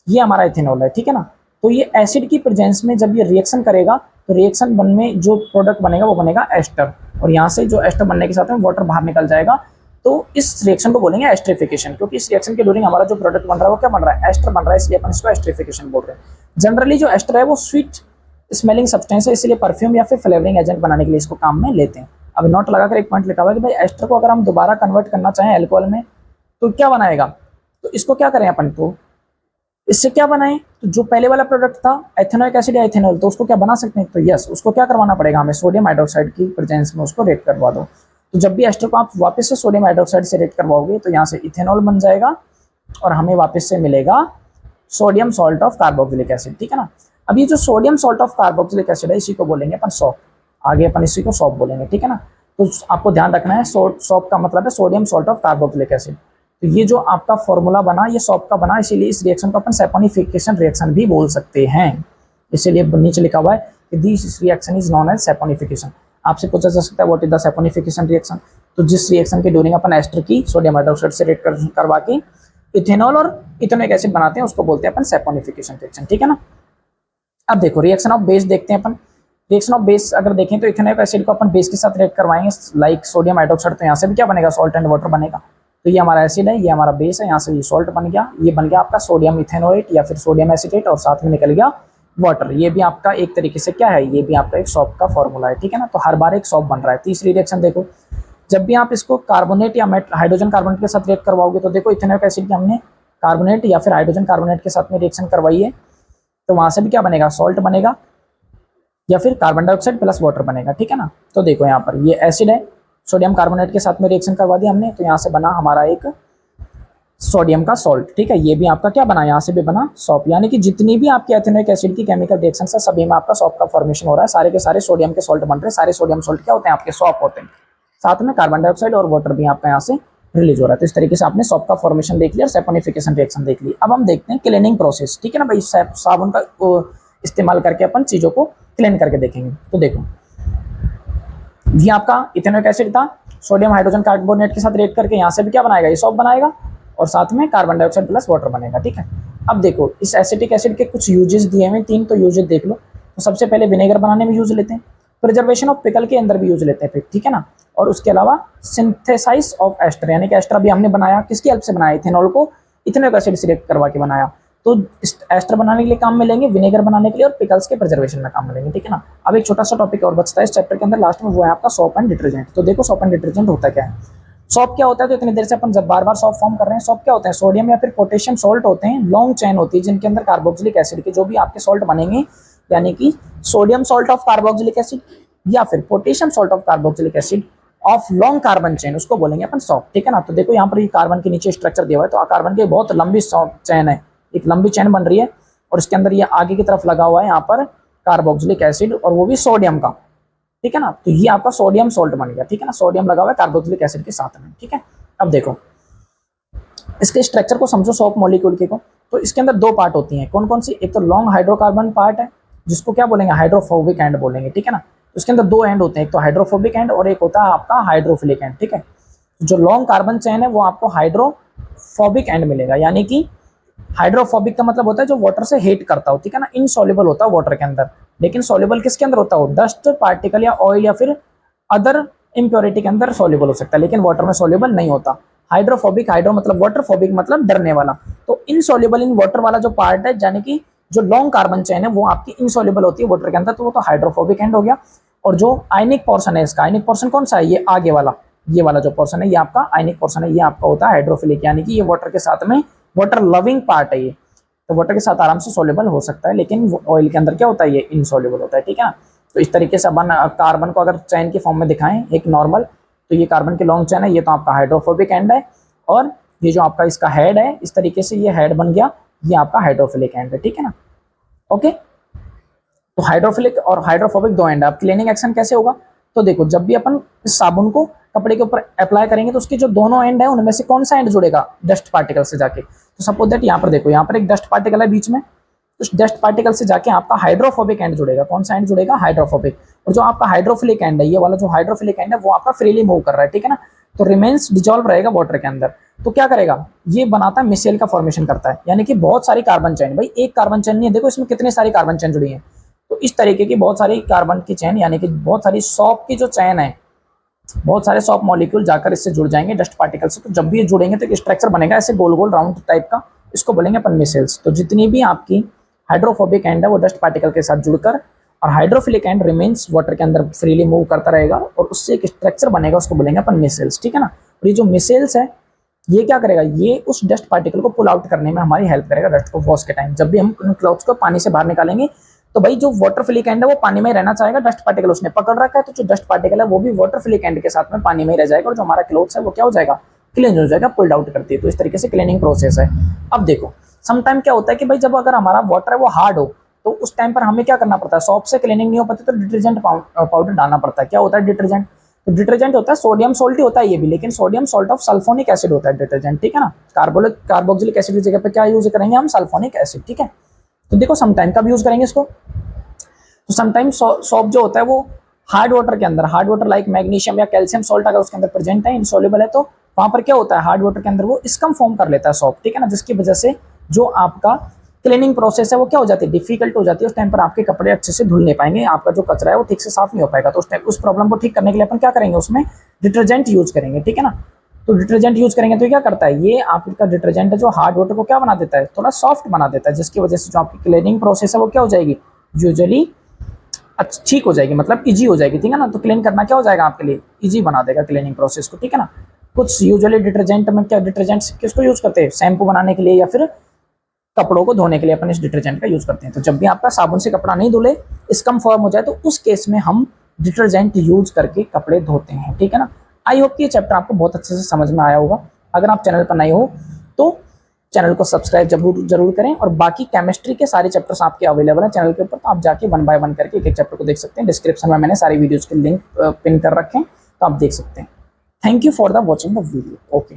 ये हमारा इथेनॉल है, ठीक है ना। तो ये एसिड की प्रेजेंस में जब ये रिएक्शन करेगा तो रिएक्शन बन में जो प्रोडक्ट बनेगा वो बनेगा एस्टर, और यहाँ से जो एस्टर बनने के साथ में वाटर बाहर निकल जाएगा। तो इस रिएक्शन को बोलेंगे एस्ट्रिफिकेशन, क्योंकि इस रिएक्शन के ड्यूरिंग हमारा जो प्रोडक्ट बन रहा है वो क्या बन रहा है, एस्टर बन रहा है, इसलिए अपन इसको एस्ट्रिफिकेशन बोल रहे हैं। जनरली जो एस्टर है वो स्वीट स्मेलिंग सब्सटेंस है, इसलिए परफ्यूम या फिर फ्लेवरिंग एजेंट बनाने के लिए इसको काम में लेते हैं। अब नोट लगाकर एक पॉइंट लिखा हुआ है कि भाई एस्टर को अगर हम दोबारा कन्वर्ट करना चाहें अल्कोहल में तो क्या बनाएगा, तो इसको क्या करें अपन, तो इससे क्या बनाएं, तो जो पहले वाला प्रोडक्ट था एथेनोइक एसिड या इथेनॉल, तो उसको क्या बना सकते हैं, तो यस उसको क्या करवाना पड़ेगा हमें, सोडियम हाइड्रोक्साइड की प्रेजेंस में उसको रेट करवा दो। तो जब भी एस्टर को आप वापस से सोडियम हाइड्रोक्साइड से रेट करवाओगे तो यहाँ से इथेनॉल बन जाएगा और हमें वापस से मिलेगा sodium salt of carboxylic acid, ठीक है ना। अब ये जो sodium salt of carboxylic acid है इसी को बोलेंगे अपन सॉप, आगे अपन इसी को सॉप बोलेंगे, ठीक है ना। तो आपको ध्यान रखना है सॉप का मतलब है sodium salt of carboxylic acid. तो ये जो आपका फॉर्मूला बना ये सॉप का बना, इसीलिए इस रिएक्शन को अपन सैपोनिफिकेशन रिएक्शन भी बोल सकते हैं। इसीलिए नीचे लिखा हुआ है कि this reaction is known as saponification. आपसे पूछा जा सकता है what is the saponification reaction, तो जिस रिएक्शन के ड्यूरिंग अपन एस्टर की सोडियम हाइड्रोक्साइड से रेट करवा के इथेनॉल और इथेनोइक एसिड बनाते हैं उसको बोलते हैं अपन सैपोनिफिकेशन रिएक्शन, ठीक है ना। अब देखो रिएक्शन ऑफ बेस देखते हैं अपन। रिएक्शन ऑफ बेस अगर देखें तो इथेनोइक एसिड को अपन बेस के साथ रेट करवाएंगे लाइक सोडियम हाइड्रोक्साइड, तो यहाँ से भी क्या बनेगा, सॉल्ट एंड वाटर बनेगा। तो ये हमारा एसिड है, ये हमारा बेस है, यहाँ से ये सॉल्ट बन गया, ये बन गया आपका सोडियम इथेनोएट या फिर सोडियम एसिटेट, और साथ में निकल गया वाटर। ये भी आपका एक तरीके से क्या है, ये भी आपका एक सॉप का फॉर्मूला है, ठीक है ना। तो हर बार एक सॉप बन रहा है। तीसरी रिएक्शन देखो, जब भी आप इसको कार्बोनेट या हाइड्रोजन कार्बोनेट के साथ रिएक्ट करवाओगे तो देखो इथेनॉइक एसिड की हमने कार्बोनेट या फिर हाइड्रोजन कार्बोनेट के साथ में रिएक्शन करवाई है, तो वहां से भी क्या बनेगा, सॉल्ट बनेगा या फिर कार्बन डाइऑक्साइड प्लस वाटर बनेगा, ठीक है ना। तो देखो यहाँ पर ये एसिड है, सोडियम कार्बोनेट के साथ में रिएक्शन करवा दिया हमने, तो यहाँ से बना हमारा एक सोडियम का सॉल्ट, ठीक है। ये भी आपका क्या बना, यहाँ से भी बना सॉप, यानी कि जितनी भी आपकी एथेनोइक एसिड की केमिकल रिएक्शन है सभी में आपका सॉप का फॉर्मेशन हो रहा है, सारे के सारे सोडियम के सॉल्ट बन रहे हैं, सारे सोडियम सॉल्ट क्या होते हैं, आपके सॉप होते हैं, साथ में कार्बन डाइऑक्साइड और वाटर भी आपका यहाँ से रिलीज हो रहा है। तो इस तरीके से आपने सॉप का फॉर्मेशन देख लिया और सैपोनिफिकेशन रिएक्शन देख ली। अब हम देखते हैं क्लीनिंग प्रोसेस, ठीक है ना भाई, साबुन का इस्तेमाल करके अपन चीजों को क्लीन करके देखेंगे। तो देखो ये आपका इथेनोइक एसिड था, सोडियम हाइड्रोजन कार्बोनेट के साथ रिएक्ट करके यहाँ से भी क्या बनाएगा, ये सॉप बनाएगा और साथ में कार्बन डाइऑक्साइड प्लस वाटर बनेगा, ठीक है। अब देखो इस एसिटिक एसिड के कुछ यूजेस दिए हुए, 3 तो यूजेस देख लो। तो सबसे पहले विनेगर बनाने में यूज लेते हैं, प्रिजर्वेशन ऑफ पिकल के अंदर भी यूज लेते हैं फिर, ठीक है ना। और उसके अलावा सिंथेसाइज ऑफ एस्टर, यानी कि एस्टर भी हमने बनाया, किसकी हेल्प से बनाया, इथेनॉल को इथेनॉइक एसिड से रिएक्ट करवा के बनाया। तो एस्टर बनाने के लिए काम में लेंगे, विनेगर बनाने के लिए और पिकल्स के प्रिजर्वेशन में काम में लेंगे, ठीक है ना। अब एक छोटा सा टॉपिक और बचता है इस चैप्टर के अंदर लास्ट में, वो है आपका सॉप एंड डिटर्जेंट। तो देखो सॉप एंड डिटर्जेंट होता क्या है। सॉप क्या होता है, तो इतनी देर से अपन जब बार बार सॉप फॉर्म कर रहे हैं, सॉप क्या होते हैं, सोडियम या फिर पोटेशियम सॉल्ट होते हैं, लॉन्ग चेन होती है जिनके अंदर कार्बोक्सिलिक एसिड के जो भी आपके सॉल्ट बनेंगे, यानी कि sodium salt of carboxylic acid या फिर potassium salt of carboxylic acid of long carbon chain, उसको बोलेंगे अपन सॉप, ठीक है ना। तो देखो यहाँ पर ये कार्बन के नीचे स्ट्रक्चर दिया हुआ है, तो कार्बन की बहुत लंबी चेन है, एक लंबी चेन बन रही है और इसके अंदर ये आगे की तरफ लगा हुआ है यहाँ पर कार्बोक्सिलिक एसिड, और वो भी सोडियम का, ठीक है ना। तो ये आपका सोडियम सॉल्ट बन गया, ठीक है ना, सोडियम लगा हुआ है कार्बोक्सिलिक एसिड के साथ में, ठीक है। अब देखो इसके स्ट्रक्चर को समझो सॉप मॉलिक्यूल के को, तो इसके अंदर 2 पार्ट होती हैं, कौन कौन सी, एक तो लॉन्ग हाइड्रोकार्बन पार्ट है जिसको क्या बोलेंगे, हाइड्रोफोबिक एंड बोलेंगे, ठीक है ना। तो इसके अंदर 2 एंड होते हैं, एक तो हाइड्रोफोबिक एंड और एक होता है आपका हाइड्रोफिलिक एंड, ठीक है। जो लॉन्ग कार्बन चेन है वो आपको हाइड्रोफोबिक एंड मिलेगा, यानी कि हाइड्रोफोबिक का मतलब होता है जो वाटर से हीट करता हो, ठीक है ना, इनसॉल्युबल होता है वाटर के अंदर, लेकिन सॉल्युबल किसके अंदर होता हो, डस्ट पार्टिकल या ऑयल या फिर अदर इम्प्योरिटी के अंदर सॉल्युबल हो सकता है, लेकिन वाटर में सॉल्युबल नहीं होता। हाइड्रोफोबिक, हाइड्रो मतलब वाटर, फोबिक मतलब डरने वाला, तो इनसॉल्युबल इन वाटर वाला जो पार्ट है, यानी कि जो लॉन्ग कार्बन चेन है वो आपकी इनसॉल्युबल होती है वाटर के अंदर, तो वो तो हाइड्रोफोबिक एंड हो गया। और जो आयनिक पोर्शन है इसका, आयनिक पोर्शन कौन सा है, ये आगे वाला, ये वाला जो पोर्शन है ये आपका आयनिक पोर्शन है, ये आपका होता है हाइड्रोफिलिक, यानी कि ये वाटर के साथ में वाटर लविंग पार्ट है ये, तो वाटर के साथ आराम से सॉल्युबल हो सकता है, लेकिन ऑयल के अंदर क्या होता है, ये इनसॉल्युबल होता है, ठीक है ना। तो इस तरीके से अपन कार्बन को अगर चैन की फॉर्म में दिखाएं एक नॉर्मल, तो ये कार्बन की लॉन्ग चैन है, ये तो आपका हाइड्रोफोबिक एंड है, और ये जो आपका इसका हेड है इस तरीके से ये हेड बन गया, ये आपका हाइड्रोफिलिक एंड है, ठीक है ना। ओके, तो हाइड्रोफिलिक और हाइड्रोफोबिक 2 एंड। अब क्लीनिंग एक्शन कैसे होगा, तो देखो जब भी अपन इस साबुन को कपड़े के ऊपर अप्लाई करेंगे तो उसके जो दोनों एंड है उनमें से कौन सा एंड जुड़ेगा, डस्ट पार्टिकल से जाके। तो सपोज दैट यहाँ पर देखो, यहाँ पर एक डस्ट पार्टिकल है बीच में, तो डस्ट पार्टिकल से जाके आपका हाइड्रोफोबिक एंड जुड़ेगा, कौन सा एंड जुड़ेगा, हाइड्रोफोबिक। और जो आपका हाइड्रोफिलिक एंड है, ये वाला जो हाइड्रोफिलिक एंड है वो आपका फ्रीली मूव कर रहा है, ठीक है ना, तो रिमेन्स डिजॉल्व रहेगा वाटर के अंदर। तो क्या करेगा, ये बनाता है मिसेल का फॉर्मेशन करता है, यानी कि बहुत सारी कार्बन चेन, भाई एक कार्बन चेन नहीं है, देखो इसमें कितनी सारी कार्बन चेन जुड़ी है, तो इस तरीके की बहुत सारी कार्बन की चेन, यानी कि बहुत सारी सॉप की जो चेन है, बहुत सारे सॉप मॉलिक्यूल जाकर इससे जुड़ जाएंगे डस्ट पार्टिकल से। तो जब भी ये जुड़ेंगे तो एक स्ट्रक्चर बनेगा ऐसे गोल गोल राउंड टाइप का, इसको बोलेंगे अपन मिसेल्स। तो जितनी भी आपकी हाइड्रोफोबिक एंड है वो डस्ट पार्टिकल के साथ जुड़कर, और हाइड्रोफिलिक एंड रिमेन्स वाटर के अंदर फ्रीली मूव करता रहेगा और उससे एक स्ट्रक्चर बनेगा, उसको बोलेंगे अपन मिसेल्स, ठीक है ना। और ये जो मिसेल्स है ये क्या करेगा, ये उस डस्ट पार्टिकल को पुल आउट करने में हमारी हेल्प करेगा डस्ट को वॉश के टाइम। जब भी हम उन क्लॉथ्स को पानी से बाहर निकालेंगे तो भाई जो वाटर फिलिक एंड है वो पानी में रहना चाहेगा, डस्ट पार्टिकल उसने पकड़ रखा है, तो जो डस्ट पार्टिकल है वो भी वाटर फिलिक एंड के साथ में पानी में ही रह जाएगा, और जो हमारा क्लॉथ्स है वो क्या हो जाएगा, क्लीन हो जाएगा, पुल्ड आउट करती है। तो इस तरीके से क्लीनिंग प्रोसेस है। अब देखो समटाइम क्या होता है कि भाई जब अगर हमारा वाटर है वो हार्ड हो तो उस टाइम पर हमें क्या करना पड़ता है, सॉप से क्लीनिंग नहीं हो पाती तो डिटर्जेंट पाउडर डालना पड़ता है। क्या होता है डिटर्जेंट, तो डिटर्जेंट होता है सोडियम सॉल्ट ही होता है ये भी, लेकिन sodium salt of sulphonic acid होता है डिटर्जेंट, ठीक है ना। कार्बोक्सिलिक एसिड की जगह पे क्या यूज करेंगे हम, सल्फोनिक एसिड, ठीक है। तो देखो समटाइम कब यूज करेंगे इसको, तो समटाइम सॉप जो होता है वो हार्ड वाटर के अंदर, हार्ड वाटर लाइक मैग्नीशियम या कैल्शियम सॉल्ट अगर उसके अंदर प्रेजेंट है, इनसॉल्युबल है, तो वहां पर क्या होता है हार्ड वाटर के अंदर वो स्कम फॉर्म कर लेता है सॉप, ठीक है ना, जिसकी वजह से जो आपका क्लीनिंग प्रोसेस है वो क्या हो जाती है, डिफिकल्ट हो जाती है। उस टाइम पर आपके कपड़े अच्छे से धुल नहीं पाएंगे, आपका जो कचरा है वो ठीक से साफ नहीं हो पाएगा। तो उस टाइम उस प्रॉब्लम को ठीक करने के लिए अपन क्या करेंगे, उसमें डिटर्जेंट यूज करेंगे, ठीक है ना। तो डिटर्जेंट यूज करेंगे तो क्या करता है, ये आपका डिटर्जेंट है जो हार्ड वाटर को क्या बना देता है, थोड़ा सॉफ्ट बना देता है, जिसकी वजह से जो आपकी क्लीनिंग प्रोसेस है वो क्या हो जाएगी, यूजुअली ठीक हो जाएगी, मतलब इजी हो जाएगी, ठीक है ना। तो क्लीन करना क्या हो जाएगा आपके लिए, इजी बना देगा क्लीनिंग प्रोसेस को, ठीक है ना। कुछ यूजुअली डिटर्जेंट में क्या, डिटर्जेंट्स किसको यूज करते हैं, शैम्पू बनाने के लिए या फिर कपड़ों को धोने के लिए अपन इस डिटर्जेंट का यूज करते हैं। तो जब भी आपका साबुन से कपड़ा नहीं धुले, स्कम फॉर्म हो जाए, तो उस केस में हम डिटर्जेंट यूज करके कपड़े धोते हैं, ठीक है ना। आई होप कि ये चैप्टर आपको बहुत अच्छे से समझ में आया होगा। अगर आप चैनल पर नए हो तो चैनल को सब्सक्राइब जरूर करें, और बाकी केमिस्ट्री के सारे चैप्टर्स आपके अवेलेबल हैं चैनल के ऊपर, तो आप जाके 1 बाय 1 करके एक एक चैप्टर को देख सकते हैं। डिस्क्रिप्शन में मैंने सारी वीडियोज के लिंक पिन कर रखे हैं, तो आप देख सकते हैं। Thank you for the watching the video. Okay.